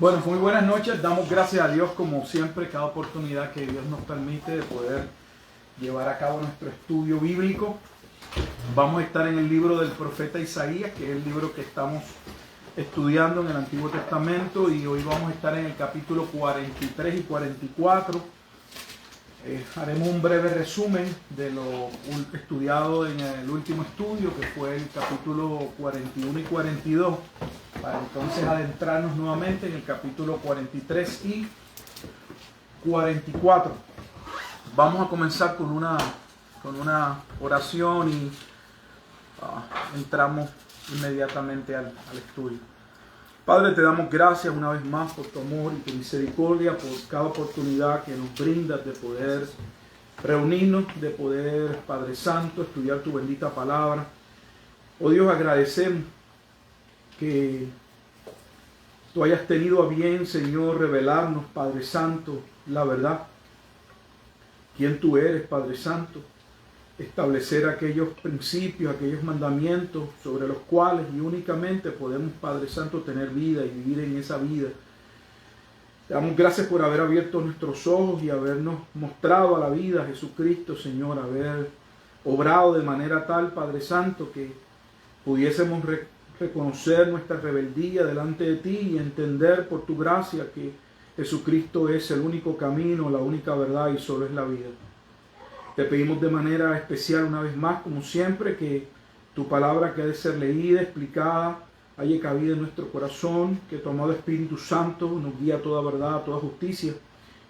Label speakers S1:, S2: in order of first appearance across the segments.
S1: Bueno, muy buenas noches. Damos gracias a Dios como siempre, cada oportunidad que Dios nos permite de poder llevar a cabo nuestro estudio bíblico. Vamos a estar en el libro del profeta Isaías, que es el libro que estamos estudiando en el Antiguo Testamento, y hoy vamos a estar en el capítulo 43 y 44. Haremos un breve resumen de lo estudiado en el último estudio, que fue el capítulo 41 y 42, para entonces adentrarnos nuevamente en el capítulo 43 y 44. Vamos a comenzar con una oración y entramos inmediatamente al estudio. Padre, te damos gracias una vez más por tu amor y tu misericordia, por cada oportunidad que nos brindas de poder reunirnos, de poder, Padre Santo, estudiar tu bendita palabra. Oh Dios, agradecemos que tú hayas tenido a bien, Señor, revelarnos, Padre Santo, la verdad. Quién tú eres, Padre Santo. Establecer aquellos principios, aquellos mandamientos sobre los cuales y únicamente podemos, Padre Santo, tener vida y vivir en esa vida. Te damos gracias por haber abierto nuestros ojos y habernos mostrado a la vida a Jesucristo, Señor, haber obrado de manera tal, Padre Santo, que pudiésemos reconocer nuestra rebeldía delante de ti y entender por tu gracia que Jesucristo es el único camino, la única verdad y solo es la vida. Te pedimos de manera especial una vez más, como siempre, que tu palabra que ha de ser leída, explicada, haya cabida en nuestro corazón, que tu amado Espíritu Santo nos guíe a toda verdad, a toda justicia,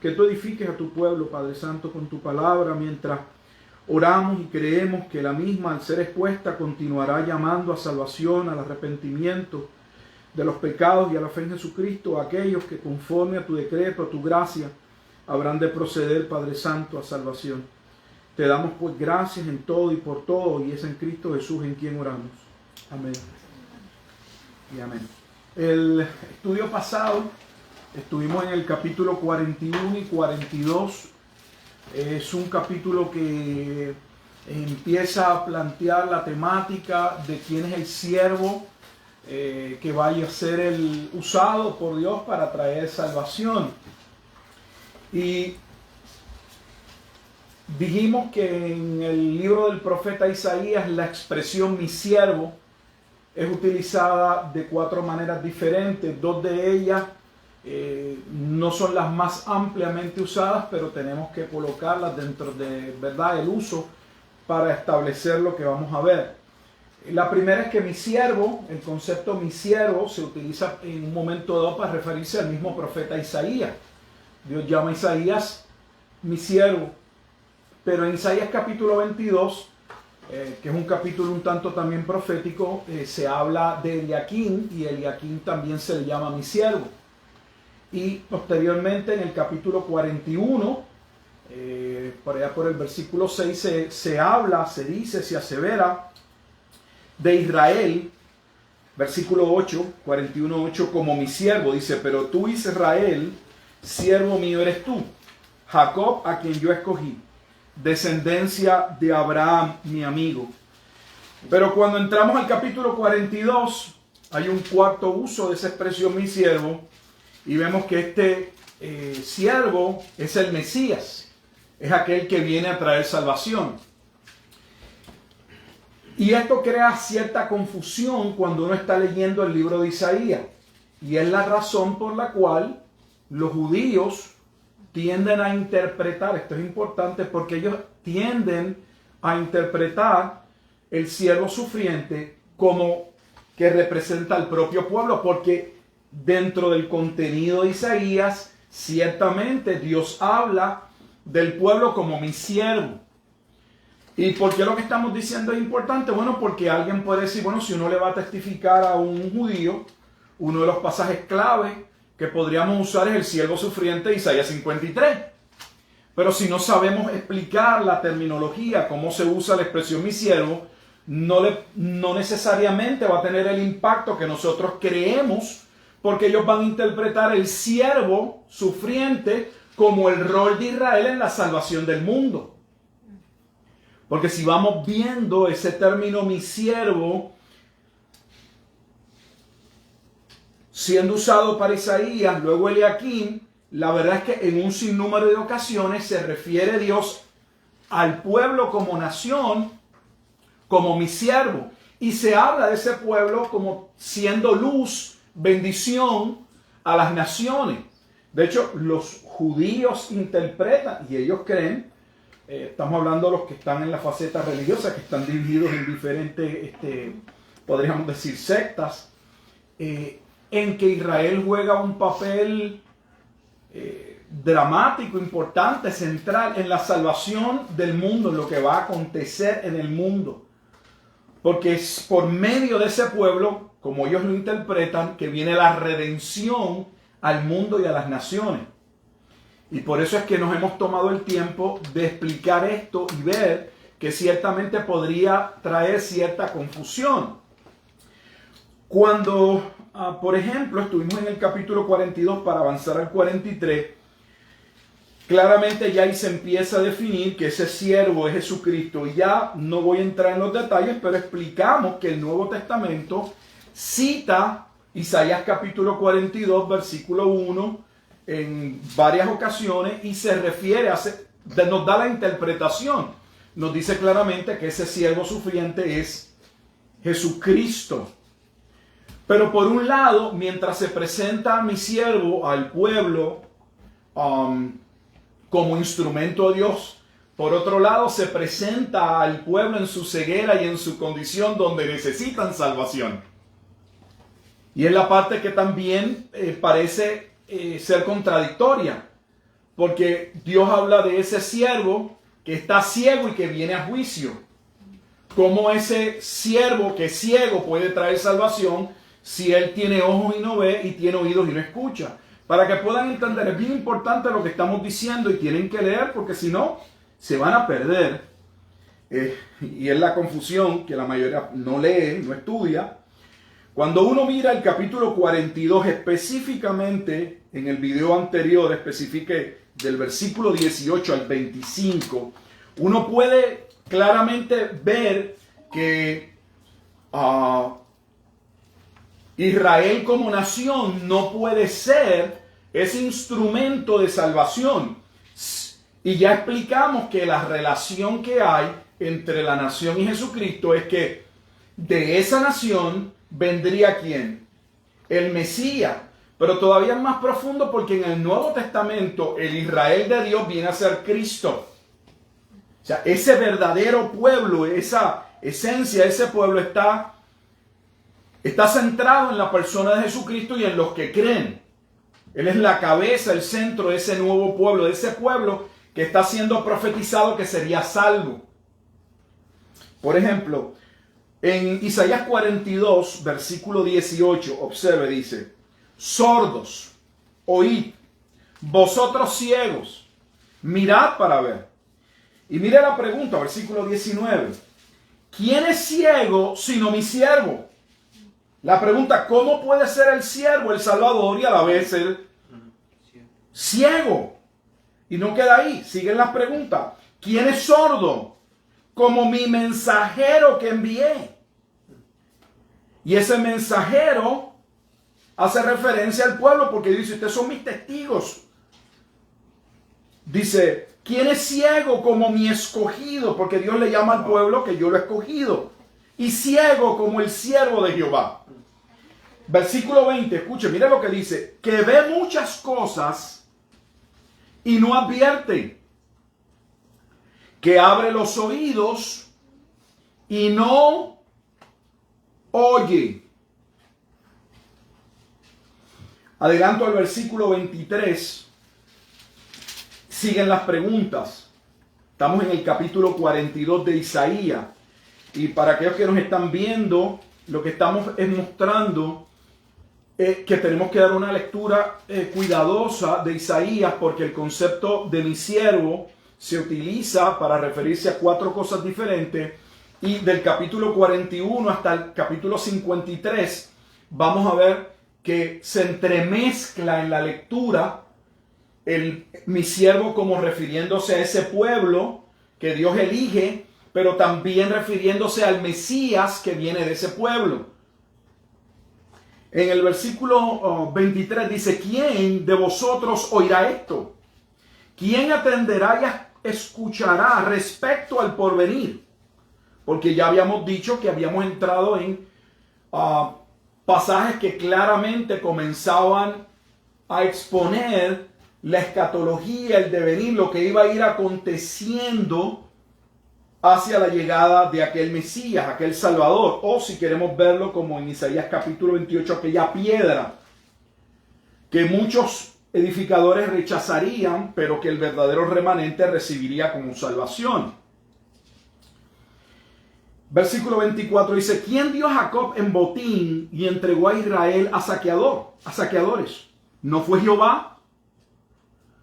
S1: que tú edifiques a tu pueblo, Padre Santo, con tu palabra, mientras oramos y creemos que la misma, al ser expuesta, continuará llamando a salvación, al arrepentimiento de los pecados y a la fe en Jesucristo, a aquellos que conforme a tu decreto, a tu gracia, habrán de proceder, Padre Santo, a salvación. Te damos pues gracias en todo y por todo, y es en Cristo Jesús en quien oramos. Amén. Y amén. El estudio pasado estuvimos en el capítulo 41 y 42. Es un capítulo que empieza a plantear la temática de quién es el siervo que vaya a ser el usado por Dios para traer salvación. Y dijimos que en el libro del profeta Isaías la expresión mi siervo es utilizada de 4 maneras diferentes. 2 de ellas no son las más ampliamente usadas, pero tenemos que colocarlas dentro de, ¿verdad?, el uso para establecer lo que vamos a ver. La primera es que mi siervo, el concepto mi siervo se utiliza en un momento dado para referirse al mismo profeta Isaías. Dios llama a Isaías mi siervo. Pero en Isaías capítulo 22, que es un capítulo un tanto también profético, se habla de Eliaquim, y Eliaquim también se le llama mi siervo. Y posteriormente en el capítulo 41, por allá por el versículo 6, se habla, se dice, se asevera de Israel, versículo 8, 41:8, como mi siervo, dice, pero tú, Israel, siervo mío eres tú, Jacob, a quien yo escogí, descendencia de Abraham, mi amigo. Pero cuando entramos al capítulo 42, hay un cuarto uso de esa expresión mi siervo, y vemos que este siervo es el Mesías, es aquel que viene a traer salvación. Y esto crea cierta confusión cuando uno está leyendo el libro de Isaías, y es la razón por la cual los judíos tienden a interpretar, esto es importante porque ellos tienden a interpretar el siervo sufriente como que representa al propio pueblo, porque dentro del contenido de Isaías, ciertamente Dios habla del pueblo como mi siervo. ¿Y por qué lo que estamos diciendo es importante? Bueno, porque alguien puede decir, bueno, si uno le va a testificar a un judío, uno de los pasajes clave que podríamos usar es el siervo sufriente de Isaías 53. Pero si no sabemos explicar la terminología, cómo se usa la expresión mi siervo, no necesariamente va a tener el impacto que nosotros creemos, porque ellos van a interpretar el siervo sufriente como el rol de Israel en la salvación del mundo. Porque si vamos viendo ese término mi siervo, siendo usado para Isaías, luego Eliakim, la verdad es que en un sinnúmero de ocasiones se refiere Dios al pueblo como nación, como mi siervo. Y se habla de ese pueblo como siendo luz, bendición a las naciones. De hecho, los judíos interpretan, y ellos creen, estamos hablando de los que están en la faceta religiosa, que están divididos en diferentes, podríamos decir, sectas, en que Israel juega un papel dramático, importante, central en la salvación del mundo, en lo que va a acontecer en el mundo. Porque es por medio de ese pueblo, como ellos lo interpretan, que viene la redención al mundo y a las naciones. Y por eso es que nos hemos tomado el tiempo de explicar esto y ver que ciertamente podría traer cierta confusión. Cuando, por ejemplo, estuvimos en el capítulo 42 para avanzar al 43, claramente ya ahí se empieza a definir que ese siervo es Jesucristo. Y ya no voy a entrar en los detalles, pero explicamos que el Nuevo Testamento cita Isaías capítulo 42, versículo 1, en varias ocasiones y se refiere nos da la interpretación. Nos dice claramente que ese siervo sufriente es Jesucristo. Pero por un lado, mientras se presenta a mi siervo, al pueblo, como instrumento de Dios, por otro lado se presenta al pueblo en su ceguera y en su condición donde necesitan salvación. Y es la parte que también parece ser contradictoria, porque Dios habla de ese siervo que está ciego y que viene a juicio. ¿Cómo ese siervo que es ciego puede traer salvación si él tiene ojos y no ve y tiene oídos y no escucha? Para que puedan entender, es bien importante lo que estamos diciendo y tienen que leer, porque si no, se van a perder. Y es la confusión que la mayoría no lee, no estudia. Cuando uno mira el capítulo 42, específicamente en el video anterior, especifique del versículo 18 al 25, uno puede claramente ver que Israel como nación no puede ser ese instrumento de salvación. Y ya explicamos que la relación que hay entre la nación y Jesucristo es que de esa nación vendría ¿quién? El Mesías. Pero todavía más profundo, porque en el Nuevo Testamento el Israel de Dios viene a ser Cristo. O sea, ese verdadero pueblo, esa esencia, ese pueblo está centrado en la persona de Jesucristo y en los que creen. Él es la cabeza, el centro de ese nuevo pueblo, de ese pueblo que está siendo profetizado que sería salvo. Por ejemplo, en Isaías 42, versículo 18, observe, dice: sordos, oíd, vosotros ciegos, mirad para ver. Y mire la pregunta, versículo 19. ¿Quién es ciego sino mi siervo? La pregunta, ¿cómo puede ser el siervo el Salvador y a la vez el ciego? Y no queda ahí, siguen las preguntas. ¿Quién es sordo? Como mi mensajero que envié. Y ese mensajero hace referencia al pueblo porque dice, ustedes son mis testigos. Dice, ¿quién es ciego como mi escogido? Porque Dios le llama al pueblo que yo lo he escogido. Y ciego como el siervo de Jehová. Versículo 20, escuche, mire lo que dice. Que ve muchas cosas y no advierte. Que abre los oídos y no oye. Adelanto al versículo 23. Siguen las preguntas. Estamos en el capítulo 42 de Isaías. Y para aquellos que nos están viendo, lo que estamos es mostrando que tenemos que dar una lectura cuidadosa de Isaías, porque el concepto de mi siervo se utiliza para referirse a 4 cosas diferentes. Y del capítulo 41 hasta el capítulo 53 vamos a ver que se entremezcla en la lectura mi siervo como refiriéndose a ese pueblo que Dios elige, pero también refiriéndose al Mesías que viene de ese pueblo. En el versículo 23 dice, ¿quién de vosotros oirá esto? ¿Quién atenderá y escuchará respecto al porvenir? Porque ya habíamos dicho que habíamos entrado en pasajes que claramente comenzaban a exponer la escatología, el devenir, lo que iba a ir aconteciendo hacia la llegada de aquel Mesías, aquel Salvador, o si queremos verlo como en Isaías capítulo 28, aquella piedra que muchos edificadores rechazarían, pero que el verdadero remanente recibiría como salvación. Versículo 24 dice, ¿quién dio a Jacob en botín y entregó a Israel a saqueadores? ¿No fue Jehová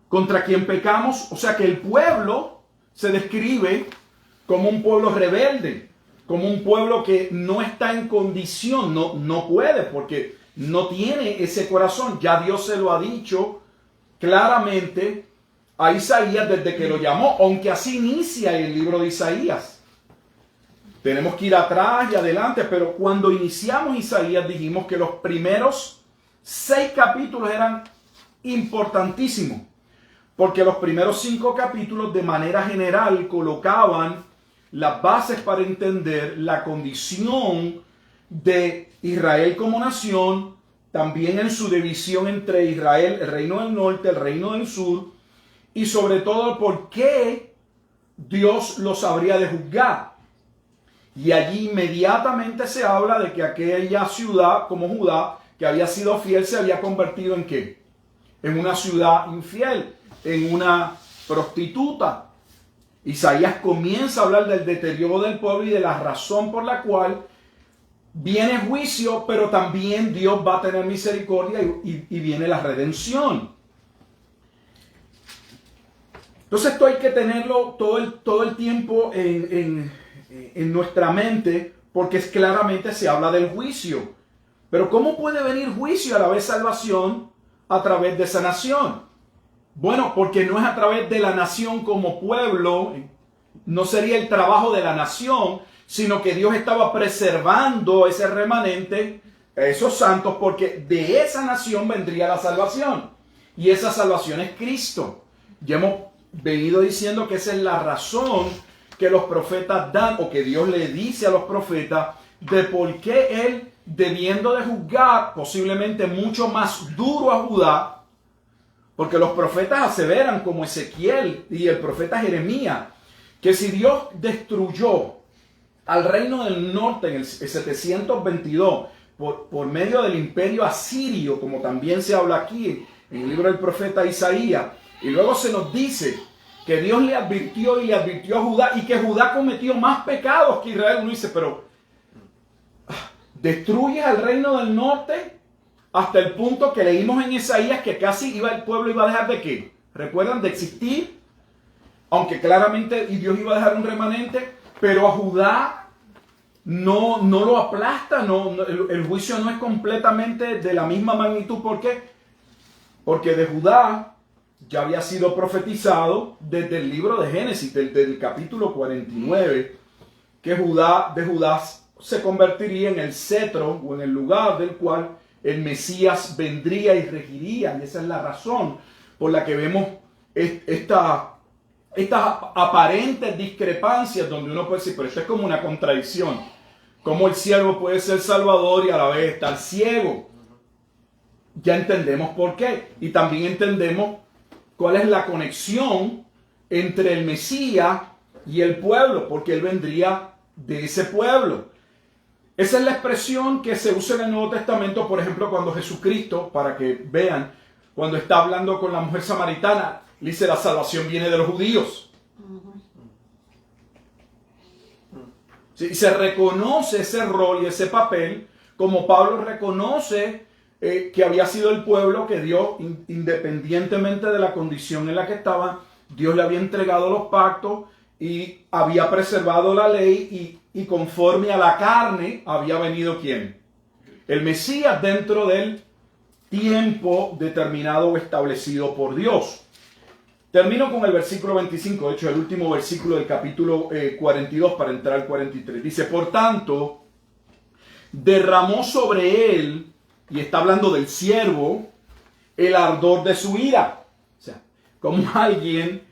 S1: contra quien pecamos? O sea que el pueblo se describe como un pueblo rebelde, como un pueblo que no está en condición, no puede, porque no tiene ese corazón. Ya Dios se lo ha dicho claramente a Isaías desde que lo llamó, aunque así inicia el libro de Isaías. Tenemos que ir atrás y adelante, pero cuando iniciamos Isaías dijimos que los primeros 6 capítulos eran importantísimos, porque los primeros 5 capítulos de manera general colocaban las bases para entender la condición de Israel como nación, también en su división entre Israel, el reino del norte, el reino del sur, y sobre todo por qué Dios los habría de juzgar. Y allí inmediatamente se habla de que aquella ciudad, como Judá, que había sido fiel, se había convertido en ¿qué? En una ciudad infiel, en una prostituta. Isaías comienza a hablar del deterioro del pueblo y de la razón por la cual viene juicio, pero también Dios va a tener misericordia y viene la redención. Entonces esto hay que tenerlo todo el tiempo en nuestra mente, porque claramente se habla del juicio. Pero ¿cómo puede venir juicio y a la vez salvación a través de esa nación? Bueno, porque no es a través de la nación como pueblo, no sería el trabajo de la nación, sino que Dios estaba preservando ese remanente, esos santos, porque de esa nación vendría la salvación. Y esa salvación es Cristo. Ya hemos venido diciendo que esa es la razón que los profetas dan, o que Dios le dice a los profetas, de por qué Él, debiendo de juzgar posiblemente mucho más duro a Judá, porque los profetas aseveran, como Ezequiel y el profeta Jeremías, que si Dios destruyó al reino del norte en el 722 por medio del imperio asirio, como también se habla aquí en el libro del profeta Isaías, y luego se nos dice que Dios le advirtió a Judá y que Judá cometió más pecados que Israel. Uno dice, pero destruyes al reino del norte hasta el punto que leímos en Isaías que casi el pueblo iba a dejar de ¿qué? ¿Recuerdan? De existir, aunque claramente Dios iba a dejar un remanente, pero a Judá no lo aplasta, el juicio no es completamente de la misma magnitud. ¿Por qué? Porque de Judá ya había sido profetizado desde el libro de Génesis, desde el capítulo 49, que de Judá se convertiría en el cetro o en el lugar del cual el Mesías vendría y regiría. Y esa es la razón por la que vemos estas aparentes discrepancias donde uno puede decir, pero esto es como una contradicción. ¿Cómo el siervo puede ser salvador y a la vez estar ciego? Ya entendemos por qué. Y también entendemos cuál es la conexión entre el Mesías y el pueblo, porque él vendría de ese pueblo. Esa es la expresión que se usa en el Nuevo Testamento, por ejemplo, cuando Jesucristo, para que vean, cuando está hablando con la mujer samaritana, dice, la salvación viene de los judíos. Sí, se reconoce ese rol y ese papel, como Pablo reconoce que había sido el pueblo que Dios, independientemente de la condición en la que estaba, Dios le había entregado los pactos y había preservado la ley y conforme a la carne había venido ¿quién? El Mesías dentro del tiempo determinado o establecido por Dios. Termino con el versículo 25, de hecho el último versículo del capítulo 42 para entrar al 43. Dice, por tanto, derramó sobre él y está hablando del siervo, el ardor de su ira. O sea, como alguien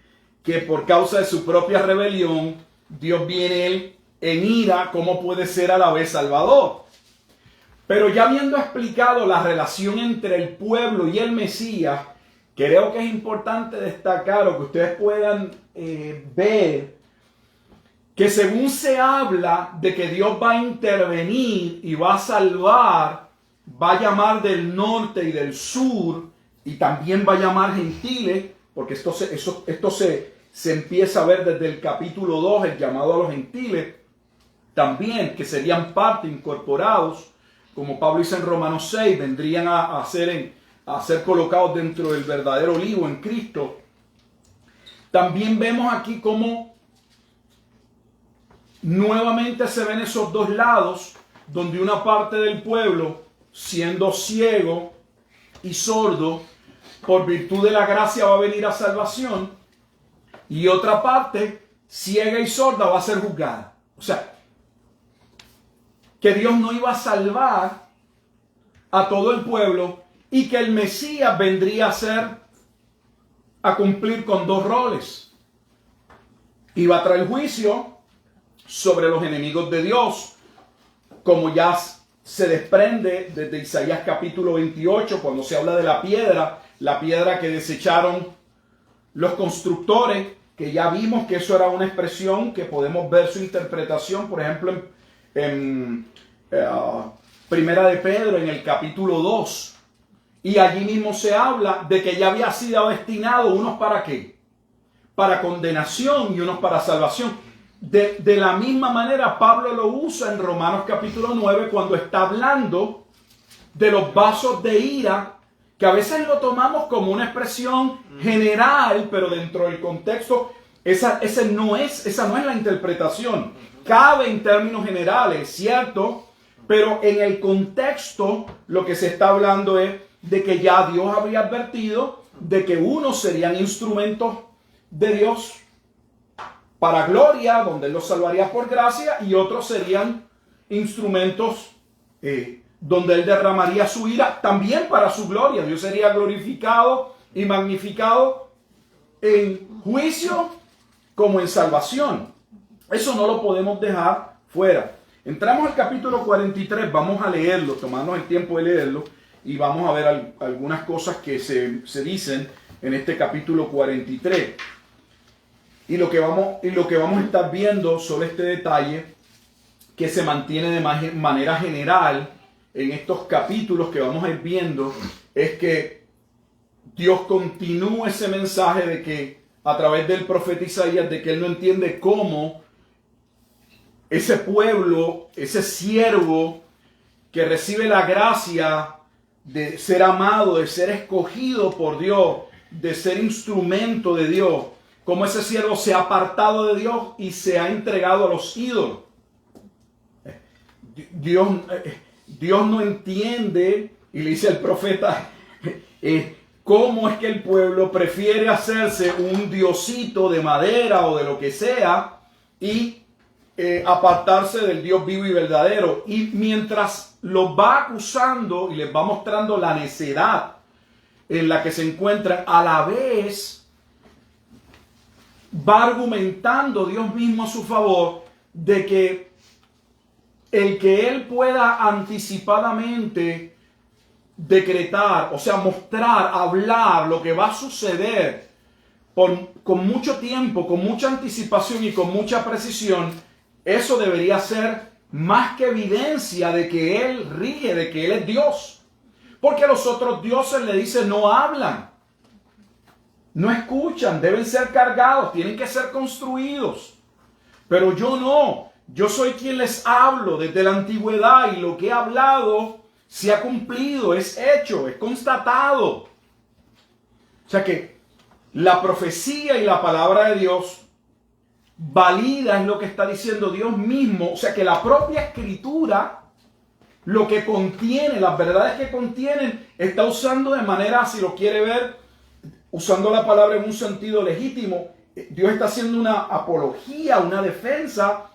S1: que por causa de su propia rebelión, Dios viene él en ira, ¿cómo puede ser a la vez Salvador? Pero ya habiendo explicado la relación entre el pueblo y el Mesías, creo que es importante destacar o que ustedes puedan ver que según se habla de que Dios va a intervenir y va a salvar, va a llamar del norte y del sur y también va a llamar gentiles, porque esto se empieza a ver desde el capítulo 2, el llamado a los gentiles, también que serían parte, incorporados, como Pablo dice en Romanos 6, vendrían a ser colocados dentro del verdadero olivo en Cristo. También vemos aquí cómo nuevamente se ven esos dos lados, donde una parte del pueblo, siendo ciego y sordo, por virtud de la gracia va a venir a salvación, y otra parte, ciega y sorda, va a ser juzgada. O sea, que Dios no iba a salvar a todo el pueblo y que el Mesías vendría a cumplir con dos roles. Iba a traer juicio sobre los enemigos de Dios, como ya se desprende desde Isaías capítulo 28, cuando se habla de la piedra que desecharon los constructores, que ya vimos que eso era una expresión que podemos ver su interpretación, por ejemplo, en Primera de Pedro, en el capítulo 2. Y allí mismo se habla de que ya había sido destinado unos para qué, para condenación y unos para salvación. De la misma manera Pablo lo usa en Romanos capítulo 9 cuando está hablando de los vasos de ira, que a veces lo tomamos como una expresión general, pero dentro del contexto esa no es la interpretación. Cabe en términos generales, ¿cierto? Pero en el contexto lo que se está hablando es de que ya Dios había advertido de que unos serían instrumentos de Dios para gloria, donde Él los salvaría por gracia, y otros serían instrumentos donde Él derramaría su ira también para su gloria. Dios sería glorificado y magnificado en juicio como en salvación. Eso no lo podemos dejar fuera. Entramos al capítulo 43, vamos a leerlo, tomarnos el tiempo de leerlo, y vamos a ver algunas cosas que se dicen en este capítulo 43. Y lo que vamos a estar viendo sobre este detalle que se mantiene de manera general en estos capítulos que vamos a ir viendo, es que Dios continúa ese mensaje de que a través del profeta Isaías, de que Él no entiende cómo ese pueblo, ese siervo que recibe la gracia de ser amado, de ser escogido por Dios, de ser instrumento de Dios, cómo ese siervo se ha apartado de Dios y se ha entregado a los ídolos. Dios no entiende, y le dice al profeta, cómo es que el pueblo prefiere hacerse un diosito de madera o de lo que sea y apartarse del Dios vivo y verdadero. Y mientras los va acusando y les va mostrando la necedad en la que se encuentran, a la vez va argumentando Dios mismo a su favor de que el que Él pueda anticipadamente decretar, o sea, mostrar, hablar lo que va a suceder con mucho tiempo, con mucha anticipación y con mucha precisión, eso debería ser más que evidencia de que Él rige, de que Él es Dios. Porque los otros dioses, le dicen, no hablan, no escuchan, deben ser cargados, tienen que ser construidos. Pero yo no, yo soy quien les hablo desde la antigüedad, y lo que he hablado se ha cumplido, es hecho, es constatado. O sea que la profecía y la palabra de Dios valida en lo que está diciendo Dios mismo. O sea que la propia escritura, lo que contiene, las verdades que contienen, está usando de manera, si lo quiere ver, usando la palabra en un sentido legítimo. Dios está haciendo una apología, una defensa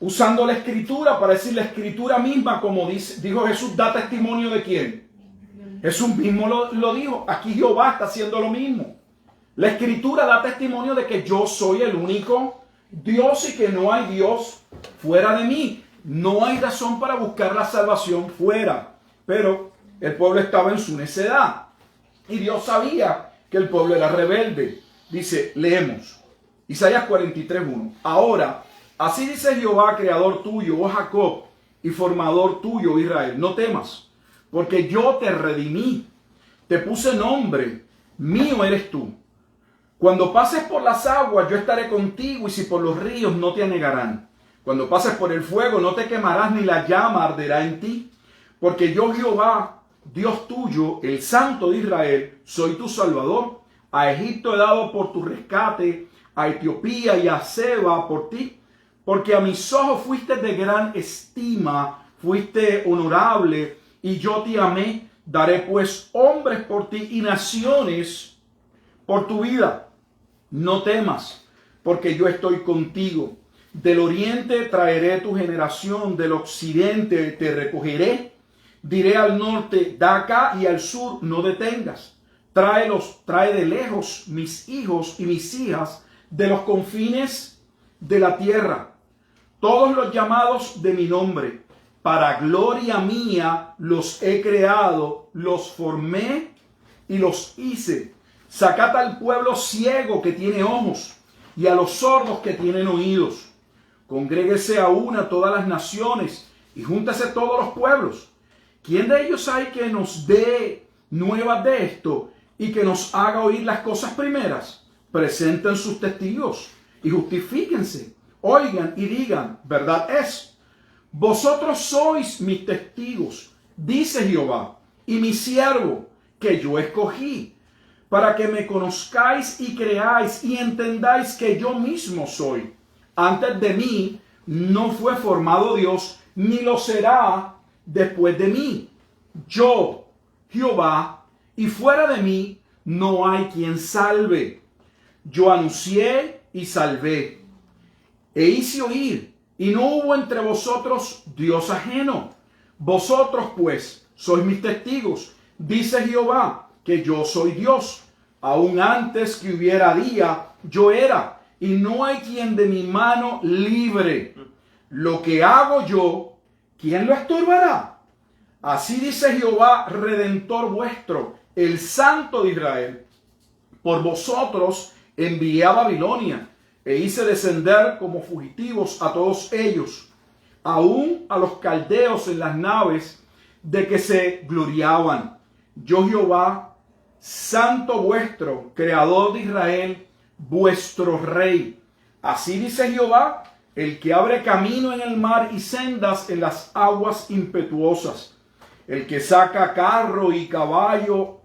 S1: usando la escritura para decir la escritura misma, como dijo Jesús, da testimonio de quién. Jesús mismo lo dijo. Aquí Jehová está haciendo lo mismo. La escritura da testimonio de que yo soy el único Dios y que no hay Dios fuera de mí. No hay razón para buscar la salvación fuera. Pero el pueblo estaba en su necedad. Y Dios sabía que el pueblo era rebelde. Dice, leemos, Isaías 43:1. Ahora, así dice Jehová, creador tuyo, oh Jacob, y formador tuyo, Israel. No temas, porque yo te redimí. Te puse nombre, mío eres tú. Cuando pases por las aguas, yo estaré contigo, y si por los ríos, no te anegarán. Cuando pases por el fuego, no te quemarás, ni la llama arderá en ti. Porque yo, Jehová, Dios tuyo, el Santo de Israel, soy tu Salvador. A Egipto he dado por tu rescate, a Etiopía y a Seba por ti. Porque a mis ojos fuiste de gran estima, fuiste honorable, y yo te amé. Daré pues hombres por ti y naciones por tu vida. No temas, porque yo estoy contigo. Del oriente traeré tu generación, del occidente te recogeré. Diré al norte, da acá, y al sur, no detengas. Trae de lejos mis hijos y mis hijas, de los confines de la tierra. Todos los llamados de mi nombre, para gloria mía los he creado, los formé y los hice. Sacad al pueblo ciego que tiene ojos, y a los sordos que tienen oídos. Congréguese a una todas las naciones, y júntase todos los pueblos. ¿Quién de ellos hay que nos dé nuevas de esto, y que nos haga oír las cosas primeras? Presenten sus testigos, y justifíquense. Oigan y digan, verdad es. Vosotros sois mis testigos, dice Jehová, y mi siervo, que yo escogí, para que me conozcáis y creáis y entendáis que yo mismo soy. Antes de mí no fue formado Dios, ni lo será después de mí. Yo, Jehová, y fuera de mí no hay quien salve. Yo anuncié y salvé, e hice oír, y no hubo entre vosotros Dios ajeno. Vosotros pues sois mis testigos, dice Jehová, que yo soy Dios. Aún antes que hubiera día, yo era, y no hay quien de mi mano libre. Lo que hago yo, ¿quién lo estorbará? Así dice Jehová, Redentor vuestro, el Santo de Israel. Por vosotros envié a Babilonia, e hice descender como fugitivos a todos ellos, aún a los caldeos en las naves de que se gloriaban. Yo Jehová, Santo vuestro, Creador de Israel, vuestro Rey. Así dice Jehová, el que abre camino en el mar y sendas en las aguas impetuosas, el que saca carro y caballo,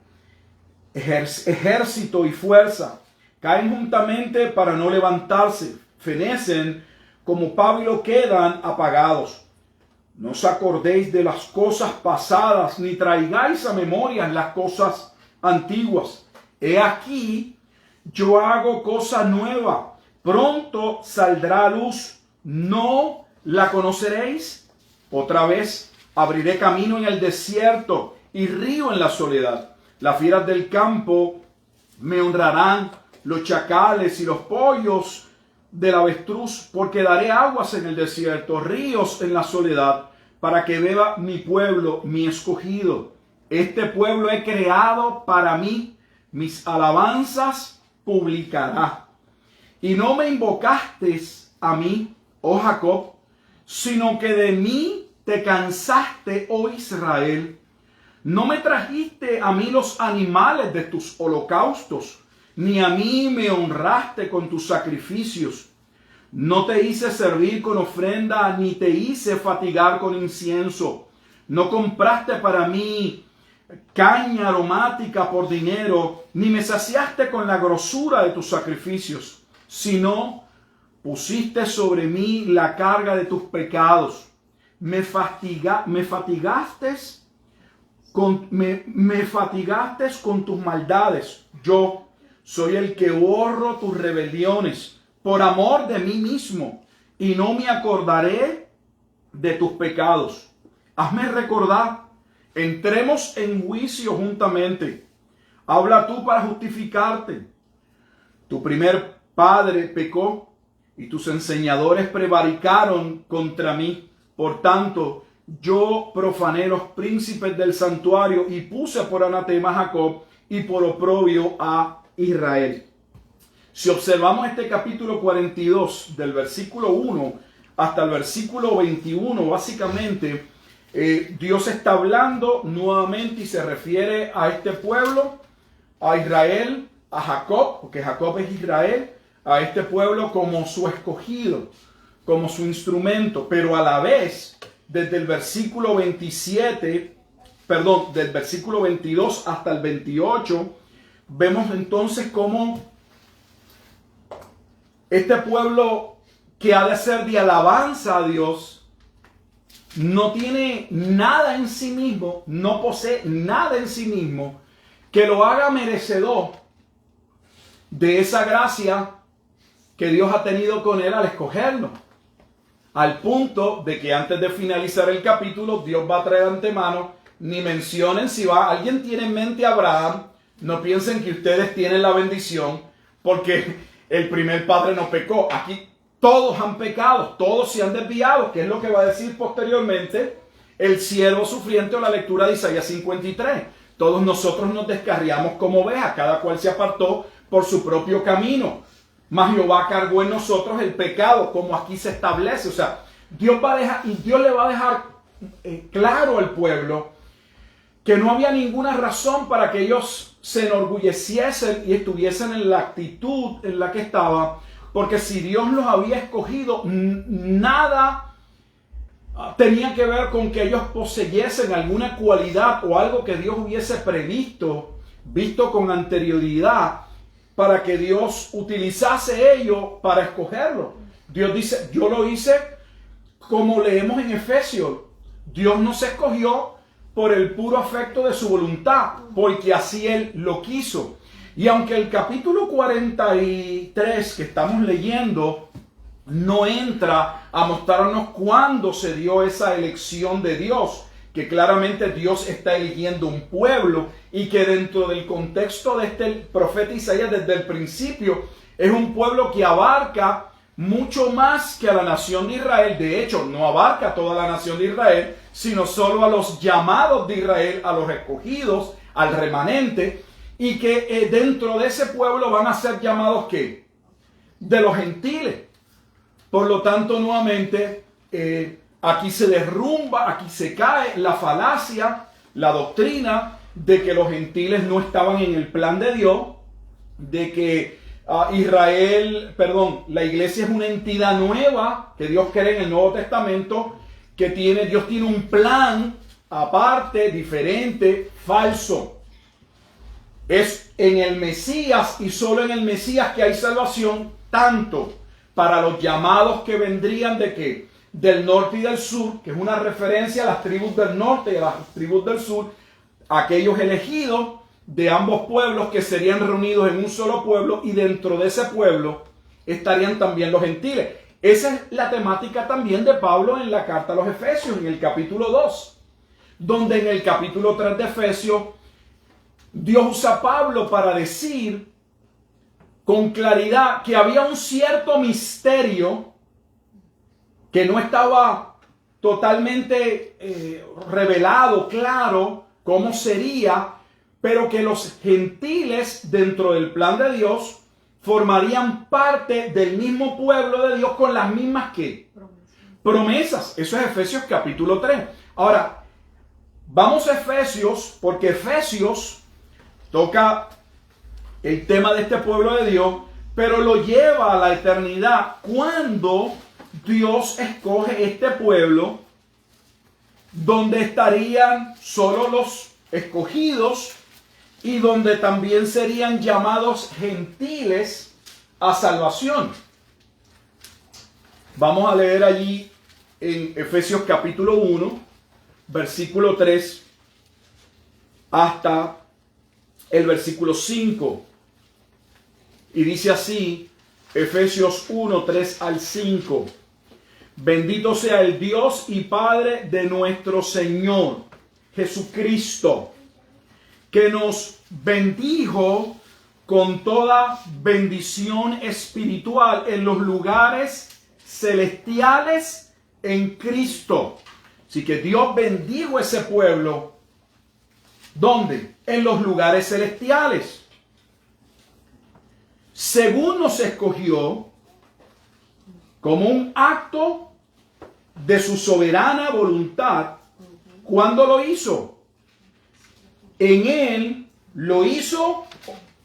S1: ejército y fuerza. Caen juntamente para no levantarse, fenecen como pábilo, quedan apagados. No os acordéis de las cosas pasadas, ni traigáis a memoria las cosas antiguas. He aquí, yo hago cosa nueva, pronto saldrá a luz, ¿no la conoceréis? Otra vez abriré camino en el desierto y río en la soledad. Las fieras del campo me honrarán, los chacales y los pollos del avestruz, porque daré aguas en el desierto, ríos en la soledad, para que beba mi pueblo, mi escogido. Este pueblo he creado para mí, mis alabanzas publicará. Y no me invocasteis a mí, oh Jacob, sino que de mí te cansaste, oh Israel. No me trajiste a mí los animales de tus holocaustos, ni a mí me honraste con tus sacrificios. No te hice servir con ofrenda, ni te hice fatigar con incienso. No compraste para mí caña aromática por dinero, ni me saciaste con la grosura de tus sacrificios, sino pusiste sobre mí la carga de tus pecados. Me fatigaste con tus maldades. Yo soy el que borro tus rebeliones por amor de mí mismo, y no me acordaré de tus pecados. Hazme recordar, entremos en juicio juntamente. Habla tú para justificarte. Tu primer padre pecó y tus enseñadores prevaricaron contra mí. Por tanto, yo profané los príncipes del santuario y puse por anatema a Jacob y por oprobio a Israel. Si observamos este capítulo 42, del versículo 1 hasta el versículo 21, básicamente Dios está hablando nuevamente y se refiere a este pueblo, a Israel, a Jacob, porque Jacob es Israel, a este pueblo como su escogido, como su instrumento, pero a la vez, desde el versículo 27, del versículo 22 hasta el 28, vemos entonces cómo este pueblo que ha de ser de alabanza a Dios, no tiene nada en sí mismo, no posee nada en sí mismo que lo haga merecedor de esa gracia que Dios ha tenido con él al escogerlo. Al punto de que antes de finalizar el capítulo, Dios va a traer antemano, ni mencionen si alguien tiene en mente a Abraham, no piensen que ustedes tienen la bendición, porque el primer padre no pecó. Aquí todos han pecado, todos se han desviado, que es lo que va a decir posteriormente el siervo sufriente o la lectura de Isaías 53. Todos nosotros nos descarriamos como ovejas, cada cual se apartó por su propio camino. Mas Jehová cargó en nosotros el pecado, como aquí se establece. O sea, Dios le va a dejar claro al pueblo que no había ninguna razón para que ellos se enorgulleciesen y estuviesen en la actitud en la que estaban, porque si Dios los había escogido, nada tenía que ver con que ellos poseyesen alguna cualidad o algo que Dios hubiese previsto, visto con anterioridad, para que Dios utilizase ello para escogerlo. Dios dice, yo lo hice como leemos en Efesios. Dios nos escogió por el puro afecto de su voluntad, porque así Él lo quiso. Y aunque el capítulo 43 que estamos leyendo no entra a mostrarnos cuándo se dio esa elección de Dios, que claramente Dios está eligiendo un pueblo y que dentro del contexto de este profeta Isaías desde el principio es un pueblo que abarca mucho más que a la nación de Israel. De hecho, no abarca toda la nación de Israel, sino solo a los llamados de Israel, a los escogidos, al remanente, y que dentro de ese pueblo van a ser llamados ¿qué? De los gentiles. Por lo tanto, nuevamente, aquí se derrumba, aquí se cae la falacia, la doctrina de que los gentiles no estaban en el plan de Dios, de que la iglesia es una entidad nueva que Dios cree en el Nuevo Testamento, que Dios tiene un plan aparte, diferente, falso. Es en el Mesías y solo en el Mesías que hay salvación, tanto para los llamados que vendrían de ¿qué? Del norte y del sur, que es una referencia a las tribus del norte y a las tribus del sur, aquellos elegidos de ambos pueblos que serían reunidos en un solo pueblo, y dentro de ese pueblo estarían también los gentiles. Esa es la temática también de Pablo en la carta a los Efesios, en el capítulo 2, donde en el capítulo 3 de Efesios Dios usa a Pablo para decir con claridad que había un cierto misterio que no estaba totalmente revelado, claro, cómo sería, pero que los gentiles dentro del plan de Dios formarían parte del mismo pueblo de Dios con las mismas ¿qué? Promesas. Eso es Efesios capítulo 3. Ahora, vamos a Efesios, porque Efesios toca el tema de este pueblo de Dios, pero lo lleva a la eternidad cuando Dios escoge este pueblo donde estarían solo los escogidos y donde también serían llamados gentiles a salvación. Vamos a leer allí en Efesios capítulo 1, versículo 3 hasta el versículo 5. Y dice así, Efesios 1, 3 al 5. Bendito sea el Dios y Padre de nuestro Señor Jesucristo, que nos bendijo con toda bendición espiritual en los lugares celestiales en Cristo. Así que Dios bendijo a ese pueblo. ¿Dónde? En los lugares celestiales. Según nos escogió como un acto de su soberana voluntad. ¿Cuándo lo hizo? En Él lo hizo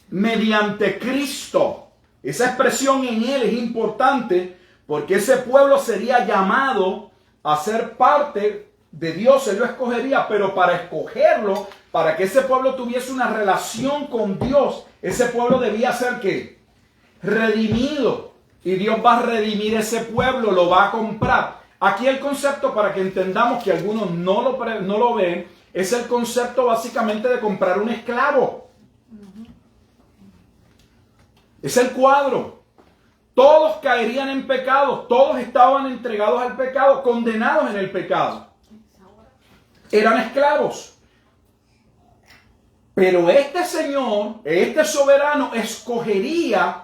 S1: mediante Cristo. Esa expresión en Él es importante porque ese pueblo sería llamado a ser parte de Dios. Él lo escogería, pero para escogerlo, para que ese pueblo tuviese una relación con Dios, ese pueblo debía ser ¿qué? Redimido. Y Dios va a redimir ese pueblo, lo va a comprar. Aquí el concepto, para que entendamos que algunos no lo ven, es el concepto básicamente de comprar un esclavo. Es el cuadro. Todos caerían en pecado, todos estaban entregados al pecado, condenados en el pecado. Eran esclavos. Pero este Señor, este soberano, escogería,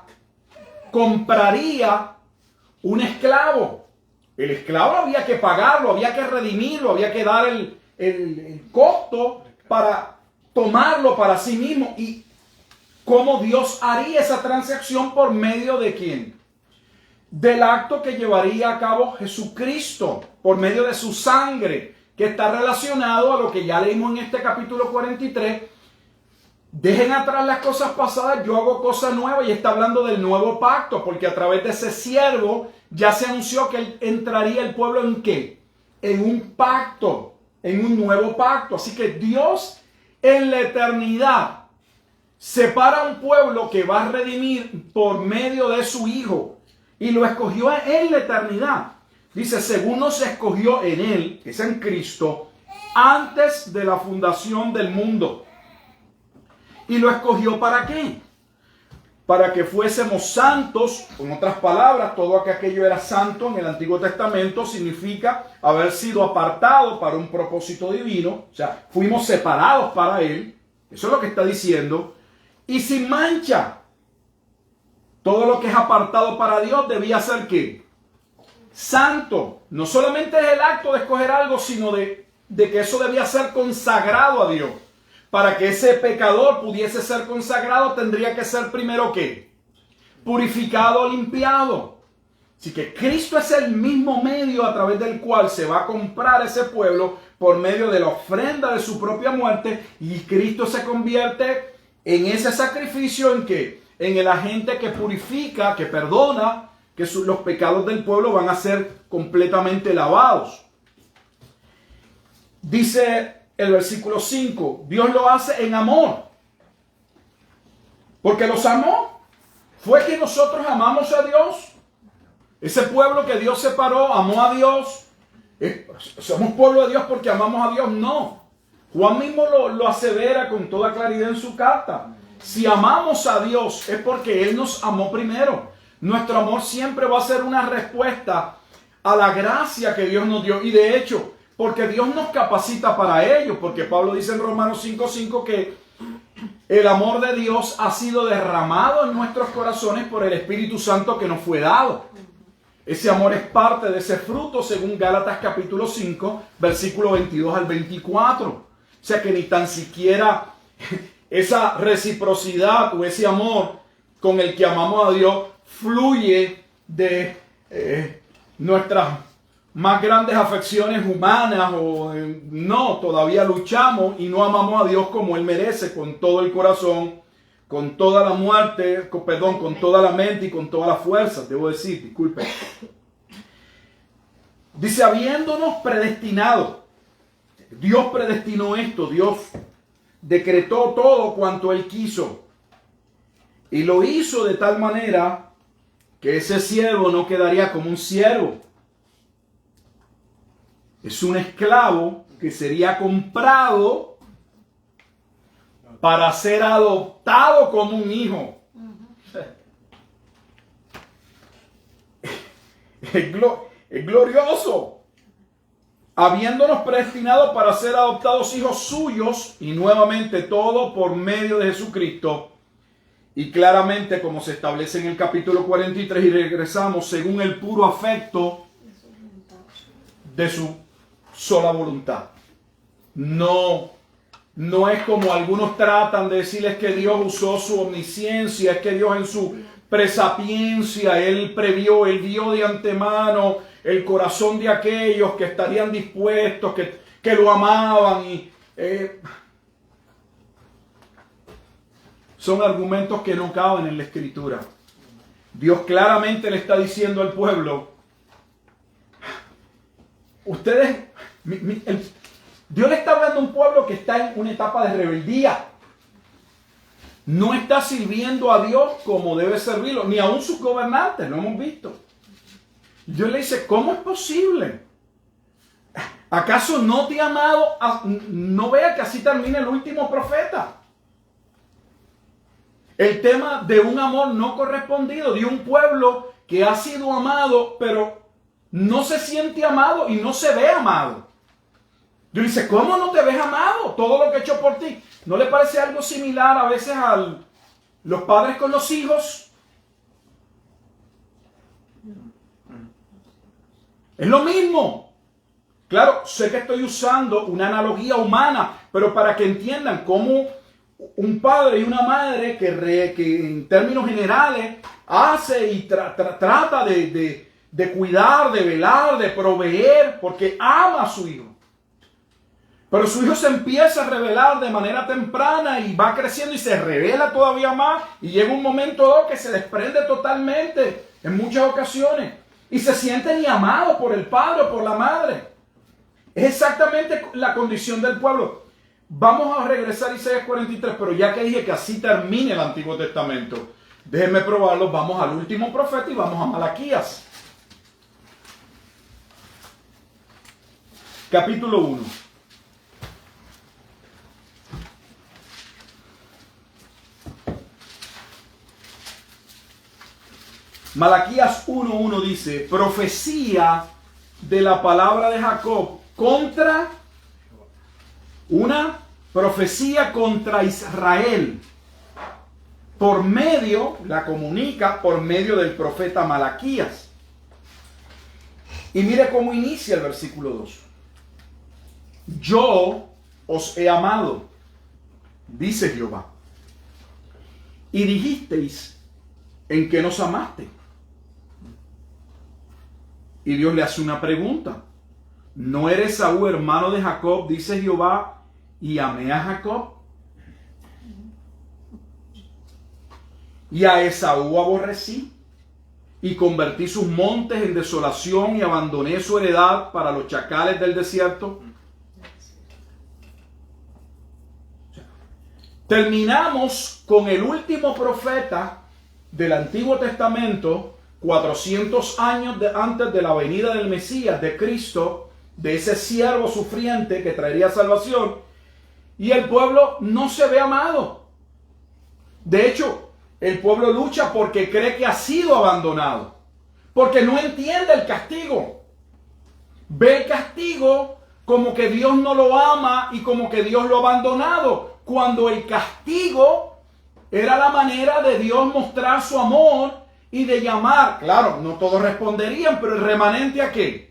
S1: compraría un esclavo. El esclavo había que pagarlo, había que redimirlo, había que dar el costo para tomarlo para sí mismo. ¿Y cómo Dios haría esa transacción? ¿Por medio de quién? Del acto que llevaría a cabo Jesucristo, por medio de su sangre, que está relacionado a lo que ya leímos en este capítulo 43. Dejen atrás las cosas pasadas, yo hago cosas nuevas, y está hablando del nuevo pacto, porque a través de ese siervo ya se anunció que entraría el pueblo en ¿qué? En un pacto, en un nuevo pacto. Así que Dios en la eternidad separa un pueblo que va a redimir por medio de su Hijo, y lo escogió en la eternidad. Dice, según nos escogió en Él, que es en Cristo, antes de la fundación del mundo. ¿Y lo escogió para qué? Para que fuésemos santos. Con otras palabras, todo aquello era santo en el Antiguo Testamento significa haber sido apartado para un propósito divino. O sea, fuimos separados para Él. Eso es lo que está diciendo. Y sin mancha. Todo lo que es apartado para Dios debía ser ¿qué? Santo. No solamente es el acto de escoger algo, sino de que eso debía ser consagrado a Dios. Para que ese pecador pudiese ser consagrado, tendría que ser primero ¿qué? Purificado, limpiado. Así que Cristo es el mismo medio a través del cual se va a comprar ese pueblo por medio de la ofrenda de su propia muerte. Y Cristo se convierte en ese sacrificio en ¿qué? En el agente que purifica, que perdona, que los pecados del pueblo van a ser completamente lavados. Dice el versículo 5, Dios lo hace en amor. Porque los amó. Fue que nosotros amamos a Dios. Ese pueblo que Dios separó, amó a Dios. ¿Somos pueblo de Dios porque amamos a Dios? No. Juan mismo lo asevera con toda claridad en su carta. Si amamos a Dios es porque Él nos amó primero. Nuestro amor siempre va a ser una respuesta a la gracia que Dios nos dio. Y de hecho, porque Dios nos capacita para ello. Porque Pablo dice en Romanos 5:5 que el amor de Dios ha sido derramado en nuestros corazones por el Espíritu Santo que nos fue dado. Ese amor es parte de ese fruto según Gálatas capítulo 5, versículo 22 al 24. O sea que ni tan siquiera esa reciprocidad o ese amor con el que amamos a Dios fluye de nuestras más grandes afecciones humanas no, todavía luchamos y no amamos a Dios como Él merece, con todo el corazón, con toda la muerte, con toda la mente y con toda la fuerza, debo decir, disculpe. Dice, habiéndonos predestinado, Dios predestinó esto, Dios decretó todo cuanto Él quiso y lo hizo de tal manera que ese siervo no quedaría como un siervo. Es un esclavo que sería comprado para ser adoptado como un hijo. es glorioso. Habiéndonos predestinado para ser adoptados hijos suyos, y nuevamente todo por medio de Jesucristo, y claramente como se establece en el capítulo 43, y regresamos, según el puro afecto de su sola voluntad. No es como algunos tratan de decirles que Dios usó su omnisciencia, es que Dios en su presapiencia, Él previó, Él vio de antemano el corazón de aquellos que estarían dispuestos, que lo amaban. Son argumentos que no caben en la Escritura. Dios claramente le está diciendo al pueblo, Dios le está hablando a un pueblo que está en una etapa de rebeldía. No está sirviendo a Dios como debe servirlo, ni aún sus gobernantes, lo hemos visto. Dios le dice, ¿cómo es posible? ¿Acaso no te ha amado? No vea que así termina el último profeta. El tema de un amor no correspondido, de un pueblo que ha sido amado, pero no se siente amado y no se ve amado. Dios dice, ¿cómo no te ves amado? Todo lo que he hecho por ti. ¿No le parece algo similar a veces a los padres con los hijos? Es lo mismo. Claro, sé que estoy usando una analogía humana, pero para que entiendan cómo un padre y una madre que en términos generales hace y trata de cuidar, de velar, de proveer, porque ama a su hijo. Pero su hijo se empieza a rebelar de manera temprana y va creciendo y se revela todavía más y llega un momento que se desprende totalmente en muchas ocasiones y se siente ni amado por el padre o por la madre. Es exactamente la condición del pueblo. Vamos a regresar a Isaías 43, pero ya que dije que así termina el Antiguo Testamento, déjenme probarlo. Vamos al último profeta y vamos a Malaquías. Capítulo 1. Malaquías 1:1 dice, profecía de la palabra de Jacob contra una profecía contra Israel. Por medio, la comunica por medio del profeta Malaquías. Y mire cómo inicia el versículo 2. Yo os he amado, dice Jehová. Y dijisteis, ¿en qué nos amaste? Y Dios le hace una pregunta. ¿No eres Esaú hermano de Jacob, dice Jehová, y amé a Jacob? Y a Esaú aborrecí, y convertí sus montes en desolación, y abandoné su heredad para los chacales del desierto. Terminamos con el último profeta del Antiguo Testamento, 400 años antes de la venida del Mesías, de Cristo, de ese siervo sufriente que traería salvación, y el pueblo no se ve amado. De hecho, el pueblo lucha porque cree que ha sido abandonado, porque no entiende el castigo. Ve el castigo como que Dios no lo ama y como que Dios lo ha abandonado, cuando el castigo era la manera de Dios mostrar su amor y de llamar. Claro, no todos responderían, pero el remanente ¿a qué?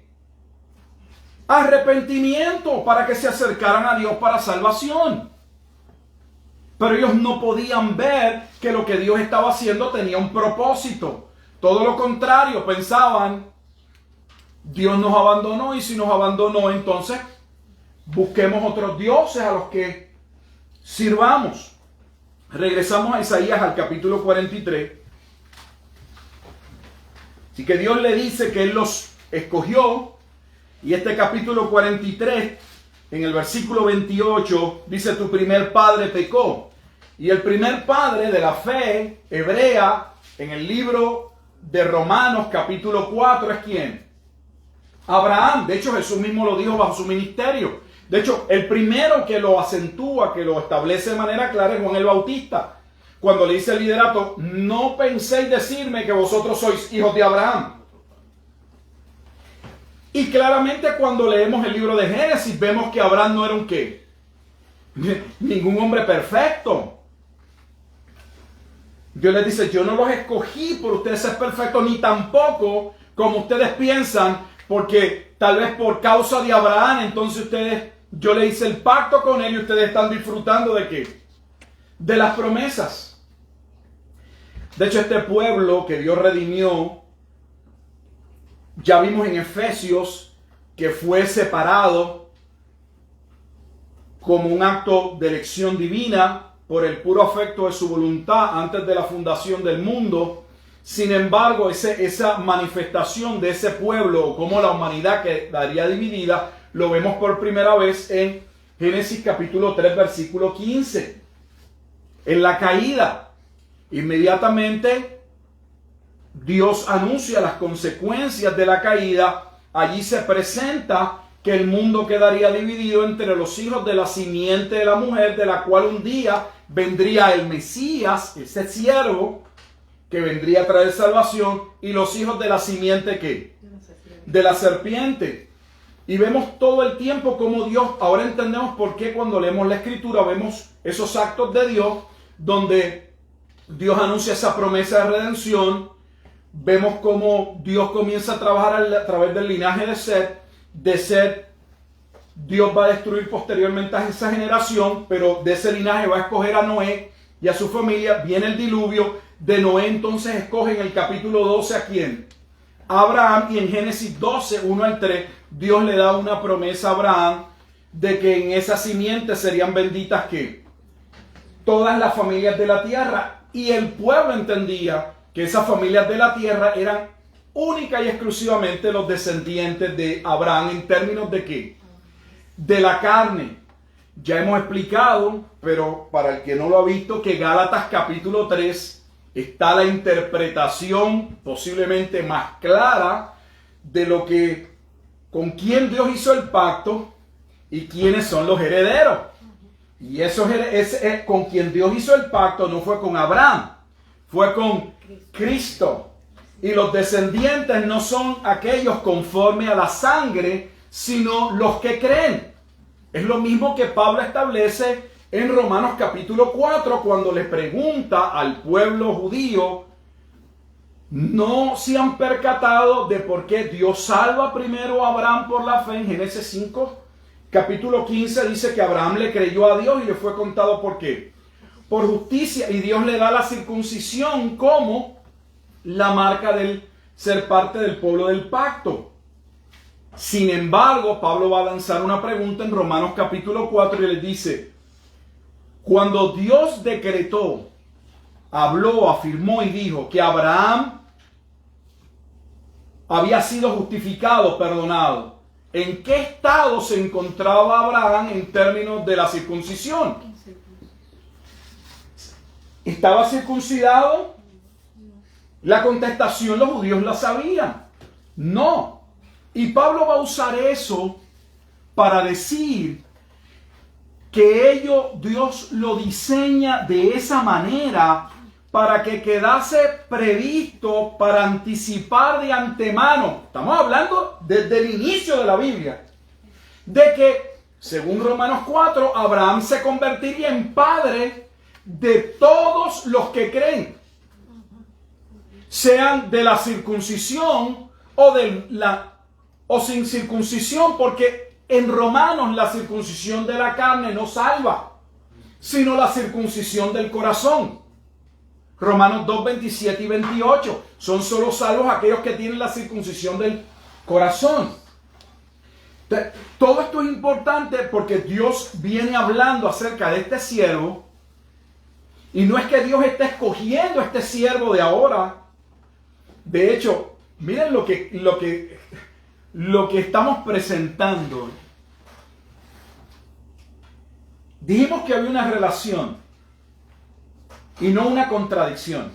S1: Arrepentimiento, para que se acercaran a Dios para salvación. Pero ellos no podían ver que lo que Dios estaba haciendo tenía un propósito. Todo lo contrario, pensaban, Dios nos abandonó, y si nos abandonó, entonces busquemos otros dioses a los que sirvamos. Regresamos a Isaías al capítulo 43. Así que Dios le dice que Él los escogió. Y este capítulo 43, en el versículo 28, dice, tu primer padre pecó. Y el primer padre de la fe hebrea, en el libro de Romanos, capítulo 4, ¿es quién? Abraham. De hecho, Jesús mismo lo dijo bajo su ministerio. De hecho, el primero que lo acentúa, que lo establece de manera clara, es Juan el Bautista. Cuando le dice al liderato, no penséis decirme que vosotros sois hijos de Abraham. Y claramente cuando leemos el libro de Génesis vemos que Abraham no era un ¿qué? Ningún hombre perfecto. Dios les dice, yo no los escogí por ustedes ser perfectos, ni tampoco como ustedes piensan, porque tal vez por causa de Abraham, entonces yo le hice el pacto con él y ustedes están disfrutando ¿de qué? De las promesas. De hecho, este pueblo que Dios redimió, ya vimos en Efesios que fue separado como un acto de elección divina por el puro afecto de su voluntad antes de la fundación del mundo. Sin embargo, esa manifestación de ese pueblo, como la humanidad quedaría dividida, lo vemos por primera vez en Génesis capítulo 3, versículo 15. En la caída, inmediatamente Dios anuncia las consecuencias de la caída. Allí se presenta que el mundo quedaría dividido entre los hijos de la simiente de la mujer, de la cual un día vendría el Mesías, ese siervo que vendría a traer salvación, y los hijos de la simiente ¿qué? De la serpiente. Y vemos todo el tiempo como Dios, ahora entendemos por qué cuando leemos la Escritura vemos esos actos de Dios donde Dios anuncia esa promesa de redención. Vemos cómo Dios comienza a trabajar a través del linaje de Set. De Set, Dios va a destruir posteriormente a esa generación, pero de ese linaje va a escoger a Noé y a su familia. Viene el diluvio. De Noé entonces escoge en el capítulo 12 ¿a quién? A Abraham. Y en Génesis 12, 1 al 3, Dios le da una promesa a Abraham de que en esa simiente serían benditas ¿qué? Todas las familias de la tierra. Y el pueblo entendía que esas familias de la tierra eran única y exclusivamente los descendientes de Abraham en términos de ¿qué? De la carne. Ya hemos explicado, pero para el que no lo ha visto, que Gálatas capítulo 3 está la interpretación posiblemente más clara de lo que, con quién Dios hizo el pacto y quiénes son los herederos. Y con quien Dios hizo el pacto no fue con Abraham, fue con Cristo. Y los descendientes no son aquellos conforme a la sangre, sino los que creen. Es lo mismo que Pablo establece en Romanos capítulo 4, cuando le pregunta al pueblo judío, no se han percatado de por qué Dios salva primero a Abraham por la fe. En Génesis 5, capítulo 15, dice que Abraham le creyó a Dios y le fue contado ¿por qué? Por justicia. Y Dios le da la circuncisión como la marca del ser parte del pueblo del pacto. Sin embargo, Pablo va a lanzar una pregunta en Romanos capítulo 4 y le dice, cuando Dios decretó, habló, afirmó y dijo que Abraham había sido justificado, perdonado, ¿en qué estado se encontraba Abraham en términos de la circuncisión? ¿Estaba circuncidado? La contestación los judíos la sabían. No. Y Pablo va a usar eso para decir que Dios lo diseña de esa manera para que quedase previsto, para anticipar de antemano. Estamos hablando desde el inicio de la Biblia. De que, según Romanos 4, Abraham se convertiría en padre de todos los que creen, sean de la circuncisión o sin circuncisión, porque en Romanos la circuncisión de la carne no salva, sino la circuncisión del corazón. Romanos 2, 27 y 28. Son solo salvos aquellos que tienen la circuncisión del corazón. Todo esto es importante porque Dios viene hablando acerca de este siervo. Y no es que Dios esté escogiendo a este siervo de ahora. De hecho, miren lo que estamos presentando. Dijimos que había una relación y no una contradicción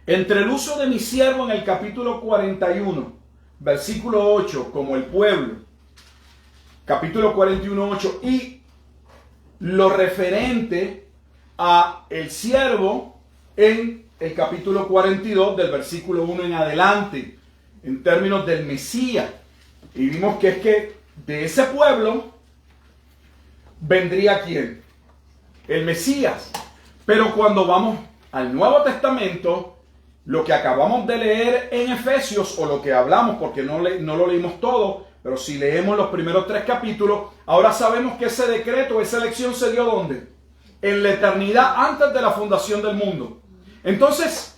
S1: entre el uso de mi siervo en el capítulo 41, versículo 8, como el pueblo, capítulo 41, 8, y lo referente a el siervo en el capítulo 42, del versículo 1 en adelante, en términos del Mesías. Y vimos que es que de ese pueblo vendría ¿quién? El Mesías. Pero cuando vamos al Nuevo Testamento, lo que acabamos de leer en Efesios, o lo que hablamos, porque no lo leímos todo, pero si leemos los primeros 3 capítulos, ahora sabemos que ese decreto, esa elección se dio ¿dónde? En la eternidad, antes de la fundación del mundo. Entonces,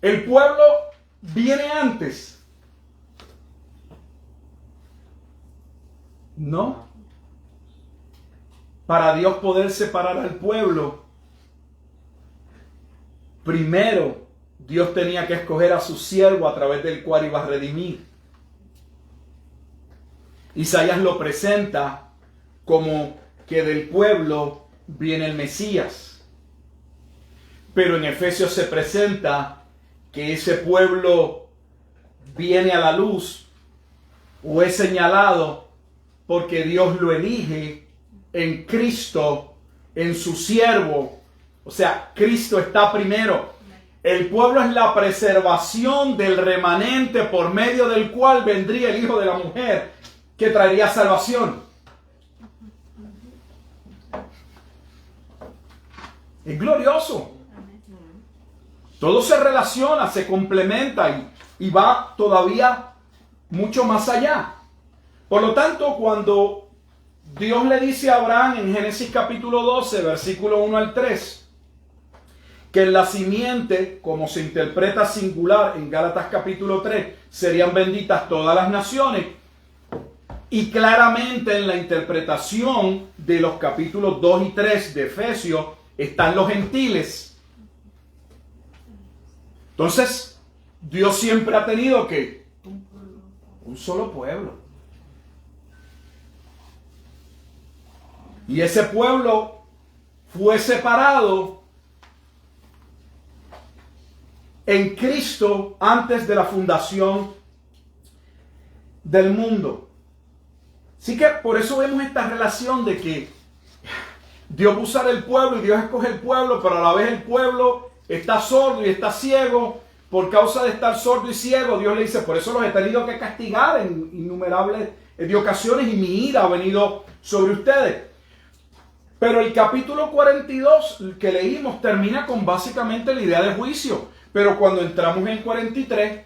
S1: el pueblo viene antes. ¿No? Para Dios poder separar al pueblo, primero Dios tenía que escoger a su siervo a través del cual iba a redimir. Isaías lo presenta como que del pueblo viene el Mesías. Pero en Efesios se presenta que ese pueblo viene a la luz o es señalado porque Dios lo elige en Cristo, en su siervo. O sea, Cristo está primero. El pueblo es la preservación del remanente por medio del cual vendría el Hijo de la Mujer, que traería salvación. Es glorioso. Todo se relaciona, se complementa y va todavía mucho más allá. Por lo tanto, cuando Dios le dice a Abraham en Génesis capítulo 12, versículo 1 al 3, que en la simiente, como se interpreta singular en Gálatas capítulo 3, serían benditas todas las naciones. Y claramente en la interpretación de los capítulos 2 y 3 de Efesios están los gentiles. Entonces, Dios siempre ha tenido ¿qué? Un solo pueblo. Y ese pueblo fue separado en Cristo antes de la fundación del mundo. Así que por eso vemos esta relación de que Dios usa el pueblo y Dios escoge el pueblo, pero a la vez el pueblo está sordo y está ciego. Por causa de estar sordo y ciego, Dios le dice, por eso los he tenido que castigar en innumerables de ocasiones y mi ira ha venido sobre ustedes. Pero el capítulo 42 que leímos termina con básicamente la idea de juicio. Pero cuando entramos en 43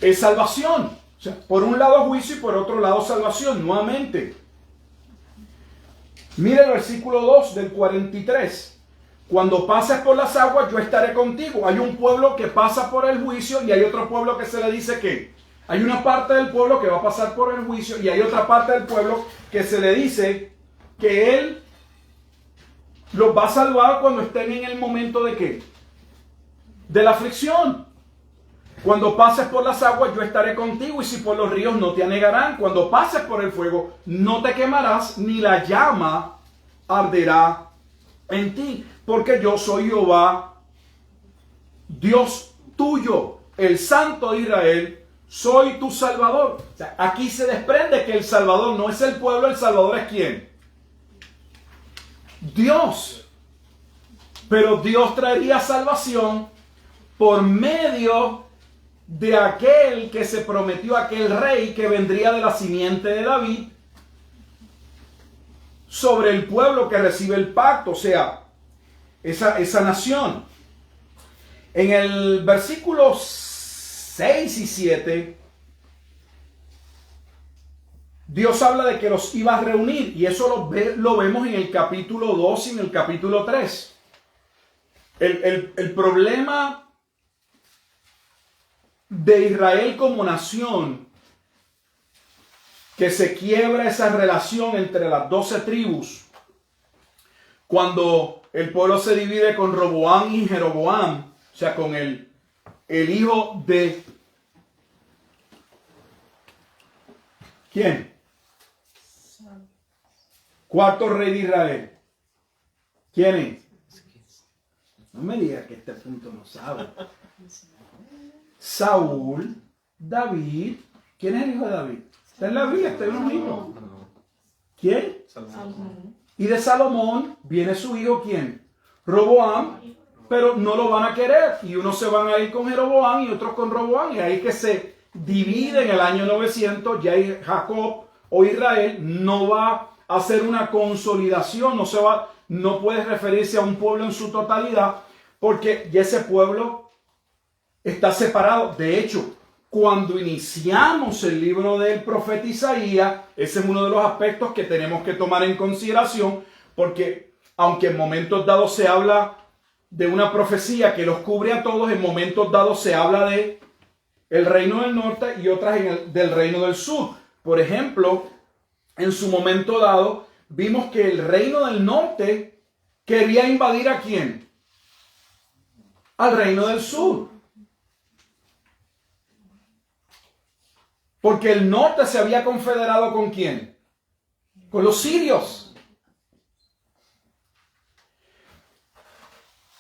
S1: es salvación. O sea, por un lado juicio y por otro lado salvación, nuevamente. Mire el versículo 2 del 43. Cuando pases por las aguas, yo estaré contigo. Hay un pueblo que pasa por el juicio y hay otro pueblo que se le dice que hay una parte del pueblo que va a pasar por el juicio y hay otra parte del pueblo que se le dice que Él los va a salvar cuando estén en el momento de ¿qué? De la aflicción. Cuando pases por las aguas, yo estaré contigo, y si por los ríos no te anegarán. Cuando pases por el fuego, no te quemarás, ni la llama arderá en ti. Porque yo soy Jehová, Dios tuyo, el Santo de Israel, soy tu Salvador. O sea, aquí se desprende que el Salvador no es el pueblo, el Salvador es ¿quién? Dios. Pero Dios traería salvación por medio de aquel que se prometió, aquel rey que vendría de la simiente de David, sobre el pueblo que recibe el pacto, o sea, esa nación. En el versículo 6 y 7, Dios habla de que los iba a reunir, y eso lo vemos en el capítulo 2 y en el capítulo 3. El problema de Israel como nación, que se quiebra esa relación entre las 12 tribus, cuando el pueblo se divide con Roboam y Jeroboam, o sea, con el hijo de... ¿Quién? Cuarto rey de Israel. ¿Quién es? No me digas que este punto no sabe. Saúl, David. ¿Quién es el hijo de David? Está en la Biblia, está en los libros. ¿Quién? Salomón. Y de Salomón viene su hijo, ¿quién? Roboam, pero no lo van a querer. Y unos se van a ir con Jeroboam y otros con Roboam. Y ahí que se divide en el año 900, ya Jacob o Israel no va a hacer una consolidación, no puede referirse a un pueblo en su totalidad, porque ya ese pueblo está separado. De hecho, cuando iniciamos el libro del profeta Isaías, ese es uno de los aspectos que tenemos que tomar en consideración, porque aunque en momentos dados se habla de una profecía que los cubre a todos, en momentos dados se habla de el reino del norte y otras del reino del sur. Por ejemplo, en su momento dado, vimos que el reino del norte quería invadir ¿a quién? Al reino del sur. Porque el norte se había confederado ¿con quién? Con los sirios.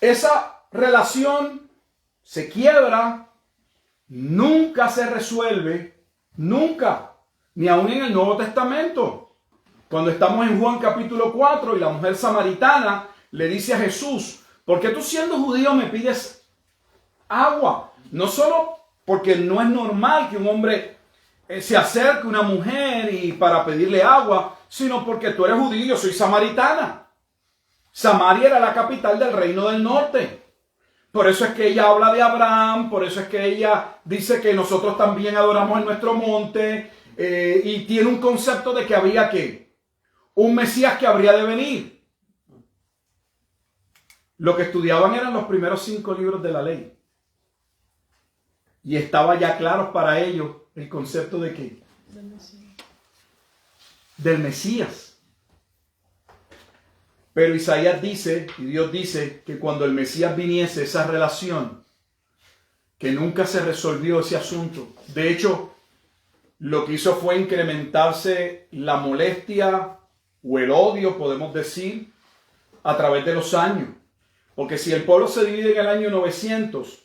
S1: Esa relación se quiebra, nunca se resuelve, nunca, ni aún en el Nuevo Testamento. Cuando estamos en Juan capítulo 4 y la mujer samaritana le dice a Jesús, ¿por qué tú siendo judío me pides agua? No solo porque no es normal que un hombre se acerque a una mujer y para pedirle agua, sino porque tú eres judío y yo soy samaritana. Samaria era la capital del reino del norte. Por eso es que ella habla de Abraham, por eso es que ella dice que nosotros también adoramos en nuestro monte, y tiene un concepto de que había ¿qué? Un Mesías que habría de venir. Lo que estudiaban eran los primeros 5 libros de la ley. Y estaba ya claro para ellos el concepto de ¿qué? Del Mesías. Pero Isaías dice, y Dios dice, que cuando el Mesías viniese, esa relación, que nunca se resolvió ese asunto. De hecho, lo que hizo fue incrementarse la molestia o el odio, podemos decir, a través de los años. Porque si el pueblo se divide en el año 900,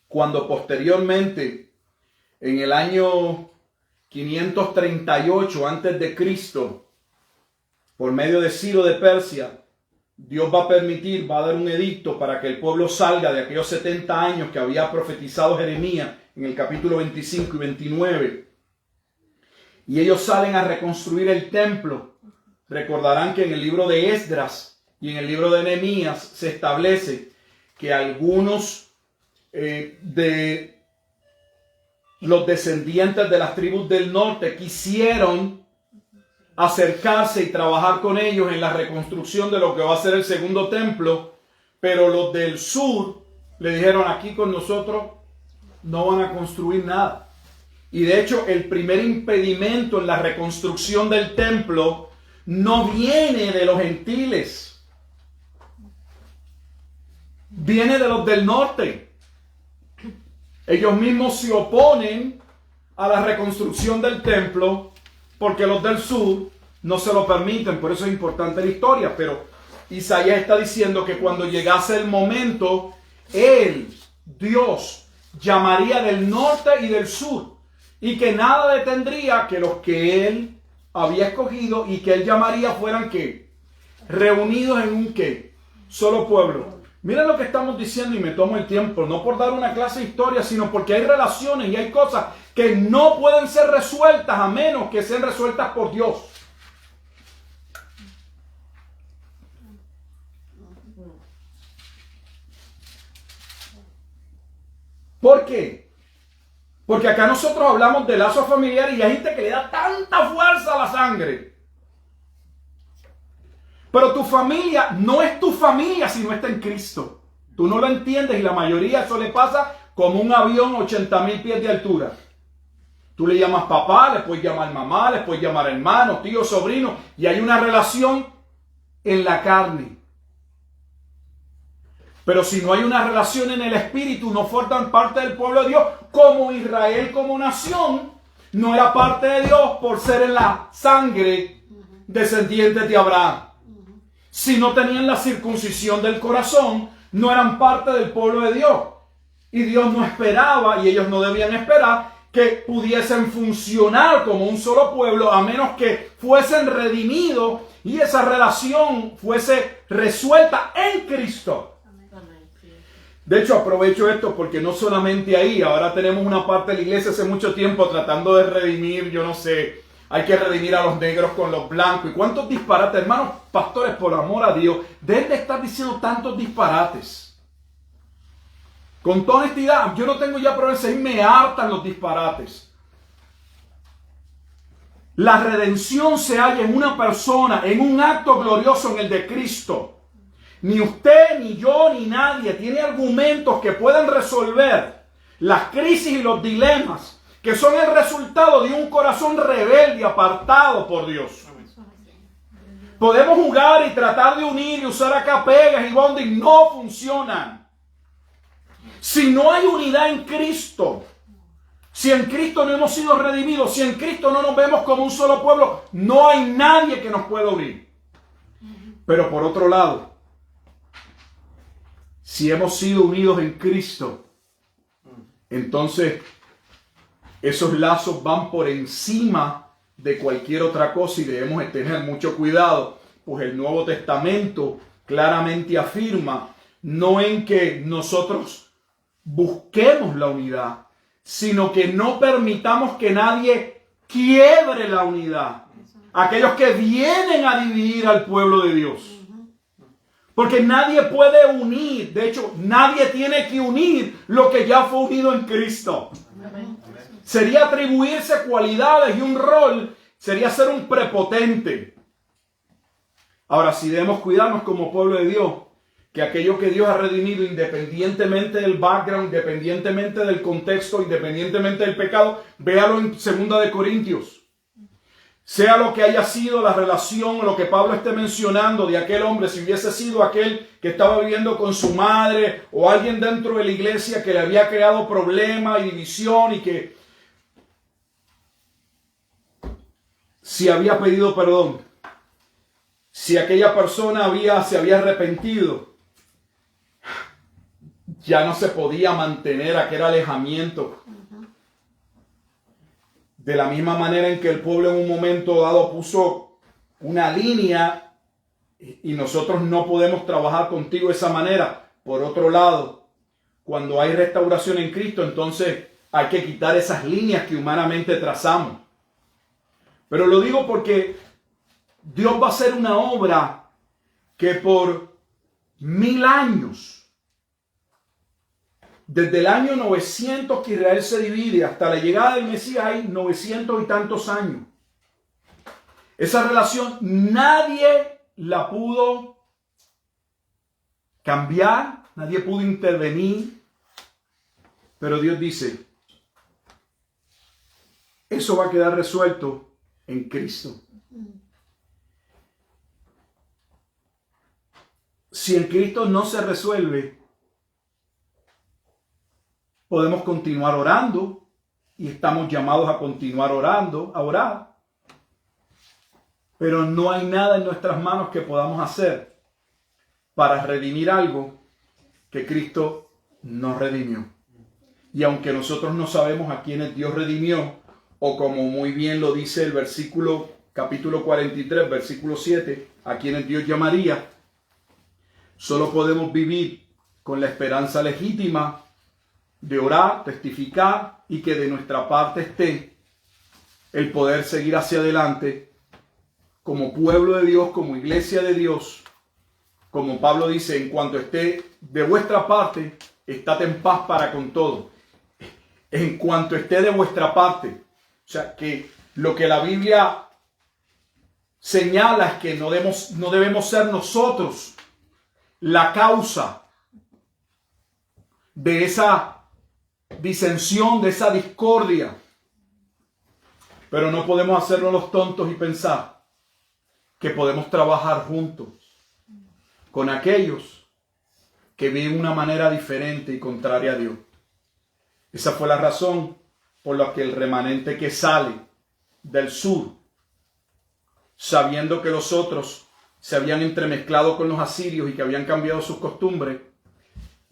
S1: cuando posteriormente, en el año 538 antes de Cristo, por medio de Ciro de Persia, Dios va a permitir, va a dar un edicto para que el pueblo salga de aquellos 70 años que había profetizado Jeremías en el capítulo 25 y 29. Y ellos salen a reconstruir el templo. Recordarán que en el libro de Esdras y en el libro de Nehemías se establece que algunos de los descendientes de las tribus del norte quisieron acercarse y trabajar con ellos en la reconstrucción de lo que va a ser el segundo templo, pero los del sur le dijeron: aquí con nosotros no van a construir nada. Y de hecho el primer impedimento en la reconstrucción del templo no viene de los gentiles, viene de los del norte. Ellos mismos se oponen a la reconstrucción del templo porque los del sur no se lo permiten. Por eso es importante la historia. Pero Isaías está diciendo que cuando llegase el momento, Él, Dios, llamaría del norte y del sur, y que nada detendría que los que Él había escogido y que Él llamaría fueran ¿qué? Reunidos en un ¿qué? Solo pueblo. Miren lo que estamos diciendo, y me tomo el tiempo, no por dar una clase de historia, sino porque hay relaciones y hay cosas que no pueden ser resueltas a menos que sean resueltas por Dios. ¿Por qué? Porque acá nosotros hablamos de lazo familiar y hay gente que le da tanta fuerza a la sangre. Pero tu familia no es tu familia si no está en Cristo. Tú no lo entiendes y la mayoría eso le pasa como un avión 80,000 pies de altura. Tú le llamas papá, le puedes llamar mamá, le puedes llamar hermano, tío, sobrino, y hay una relación en la carne. Pero si no hay una relación en el espíritu, no forman parte del pueblo de Dios. Como Israel como nación no era parte de Dios por ser en la sangre descendientes de Abraham. Si no tenían la circuncisión del corazón, no eran parte del pueblo de Dios. Y Dios no esperaba, y ellos no debían esperar, que pudiesen funcionar como un solo pueblo, a menos que fuesen redimidos y esa relación fuese resuelta en Cristo. De hecho, aprovecho esto porque no solamente ahí, ahora tenemos una parte de la iglesia hace mucho tiempo tratando de redimir, yo no sé, hay que redimir a los negros con los blancos. ¿Y cuántos disparates, hermanos pastores, por amor a Dios, dejen de estar diciendo tantos disparates? Con toda honestidad, yo no tengo ya problemas, ahí me hartan los disparates. La redención se halla en una persona, en un acto glorioso, en el de Cristo. Ni usted, ni yo, ni nadie tiene argumentos que puedan resolver las crisis y los dilemas que son el resultado de un corazón rebelde, apartado por Dios. Podemos jugar y tratar de unir y usar acá pegas y bonding, no funcionan. Si no hay unidad en Cristo, si en Cristo no hemos sido redimidos, si en Cristo no nos vemos como un solo pueblo, no hay nadie que nos pueda unir. Pero por otro lado, si hemos sido unidos en Cristo, entonces esos lazos van por encima de cualquier otra cosa y debemos de tener mucho cuidado, pues el Nuevo Testamento claramente afirma no en que nosotros busquemos la unidad, sino que no permitamos que nadie quiebre la unidad. Aquellos que vienen a dividir al pueblo de Dios. Porque nadie puede unir, de hecho, nadie tiene que unir lo que ya fue unido en Cristo. Sería atribuirse cualidades y un rol, sería ser un prepotente. Ahora, si debemos cuidarnos como pueblo de Dios, que aquello que Dios ha redimido, independientemente del background, independientemente del contexto, independientemente del pecado, véalo en 2 de Corintios. Sea lo que haya sido la relación o lo que Pablo esté mencionando de aquel hombre, si hubiese sido aquel que estaba viviendo con su madre o alguien dentro de la iglesia que le había creado problema y división y que si había pedido perdón, si aquella persona se había arrepentido, ya no se podía mantener aquel alejamiento. De la misma manera en que el pueblo en un momento dado puso una línea y nosotros no podemos trabajar contigo de esa manera. Por otro lado, cuando hay restauración en Cristo, entonces hay que quitar esas líneas que humanamente trazamos. Pero lo digo porque Dios va a hacer una obra que por 1000 años, desde el año 900 que Israel se divide hasta la llegada del Mesías hay 900 y tantos años. Esa relación nadie la pudo cambiar, nadie pudo intervenir, pero Dios dice, eso va a quedar resuelto en Cristo. Si en Cristo no se resuelve, podemos continuar orando y estamos llamados a continuar orando, a orar. Pero no hay nada en nuestras manos que podamos hacer para redimir algo que Cristo nos redimió. Y aunque nosotros no sabemos a quiénes Dios redimió, o como muy bien lo dice el capítulo 43, versículo 7, a quienes Dios llamaría, solo podemos vivir con la esperanza legítima de orar, testificar y que de nuestra parte esté el poder seguir hacia adelante como pueblo de Dios, como iglesia de Dios. Como Pablo dice, en cuanto esté de vuestra parte, estad en paz para con todo. En cuanto esté de vuestra parte. O sea, que lo que la Biblia señala es que no debemos ser nosotros la causa de esa disensión, de esa discordia. Pero no podemos hacernos los tontos y pensar que podemos trabajar juntos con aquellos que viven de una manera diferente y contraria a Dios. Esa fue la razón por la que el remanente que sale del sur, sabiendo que los otros se habían entremezclado con los asirios y que habían cambiado sus costumbres,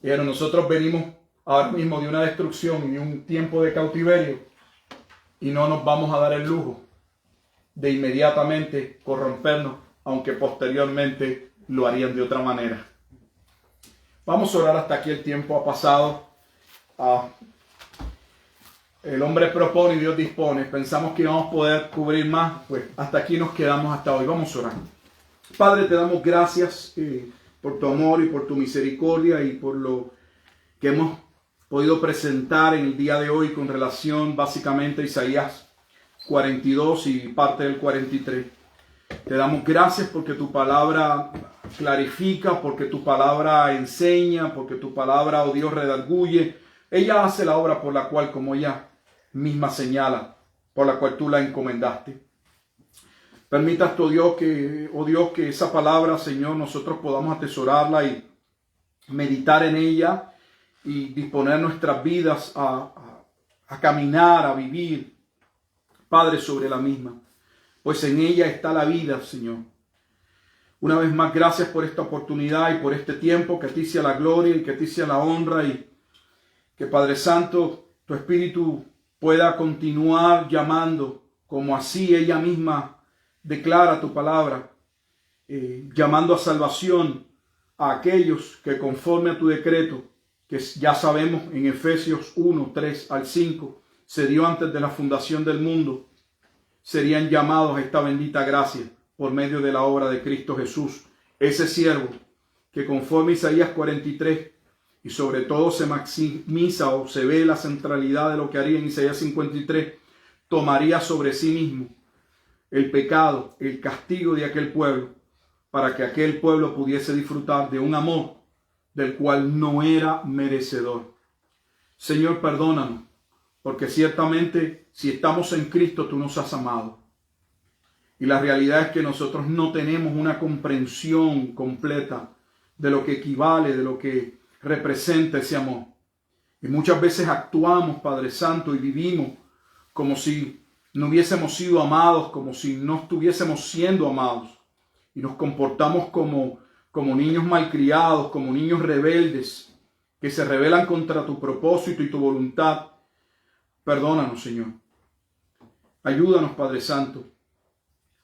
S1: dijeron, nosotros venimos ahora mismo de una destrucción y de un tiempo de cautiverio y no nos vamos a dar el lujo de inmediatamente corrompernos, aunque posteriormente lo harían de otra manera. Vamos a orar hasta aquí, el tiempo ha pasado. El hombre propone y Dios dispone. Pensamos que íbamos a poder cubrir más, pues hasta aquí nos quedamos hasta hoy. Vamos a orar. Padre, te damos gracias por tu amor y por tu misericordia y por lo que hemos podido presentar en el día de hoy con relación básicamente a Isaías 42 y parte del 43. Te damos gracias porque tu palabra clarifica, porque tu palabra enseña, porque tu palabra, oh Dios, redarguye. Ella hace la obra por la cual, como ella misma señala, por la cual tú la encomendaste. Permitas, oh Dios, que esa palabra, Señor, nosotros podamos atesorarla y meditar en ella y disponer nuestras vidas a caminar, a vivir, Padre, sobre la misma. Pues en ella está la vida, Señor. Una vez más, gracias por esta oportunidad y por este tiempo. Que a ti sea la gloria y que a ti sea la honra. Y que, Padre Santo, tu Espíritu pueda continuar llamando, como así ella misma declara tu palabra, llamando a salvación a aquellos que conforme a tu decreto, que ya sabemos en Efesios 1, 3 al 5, se dio antes de la fundación del mundo, serían llamados a esta bendita gracia por medio de la obra de Cristo Jesús. Ese siervo que conforme a Isaías 43 y sobre todo se maximiza o se ve la centralidad de lo que haría en Isaías 53, tomaría sobre sí mismo el pecado, el castigo de aquel pueblo, para que aquel pueblo pudiese disfrutar de un amor del cual no era merecedor. Señor, perdónanos, porque ciertamente si estamos en Cristo, tú nos has amado. Y la realidad es que nosotros no tenemos una comprensión completa de lo que equivale, de lo que representa ese amor. Y muchas veces actuamos, Padre Santo, y vivimos como si no hubiésemos sido amados, como si no estuviésemos siendo amados. Y nos comportamos como niños malcriados, como niños rebeldes, que se rebelan contra tu propósito y tu voluntad. Perdónanos, Señor. Ayúdanos, Padre Santo,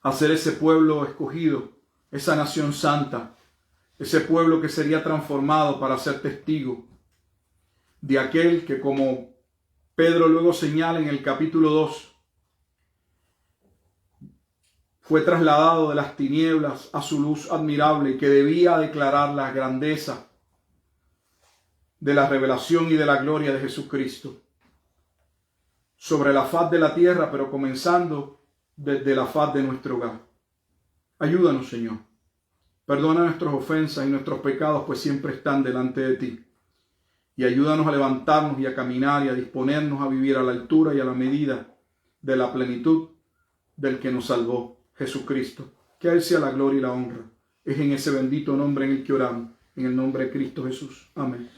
S1: a ser ese pueblo escogido, esa nación santa, ese pueblo que sería transformado para ser testigo de aquel que, como Pedro luego señala en el capítulo 2, fue trasladado de las tinieblas a su luz admirable y que debía declarar la grandeza de la revelación y de la gloria de Jesucristo sobre la faz de la tierra, pero comenzando desde la faz de nuestro hogar. Ayúdanos, Señor. Perdona nuestras ofensas y nuestros pecados, pues siempre están delante de ti. Y ayúdanos a levantarnos y a caminar y a disponernos a vivir a la altura y a la medida de la plenitud del que nos salvó, Jesucristo. Que a Él sea la gloria y la honra. Es en ese bendito nombre en el que oramos, en el nombre de Cristo Jesús. Amén.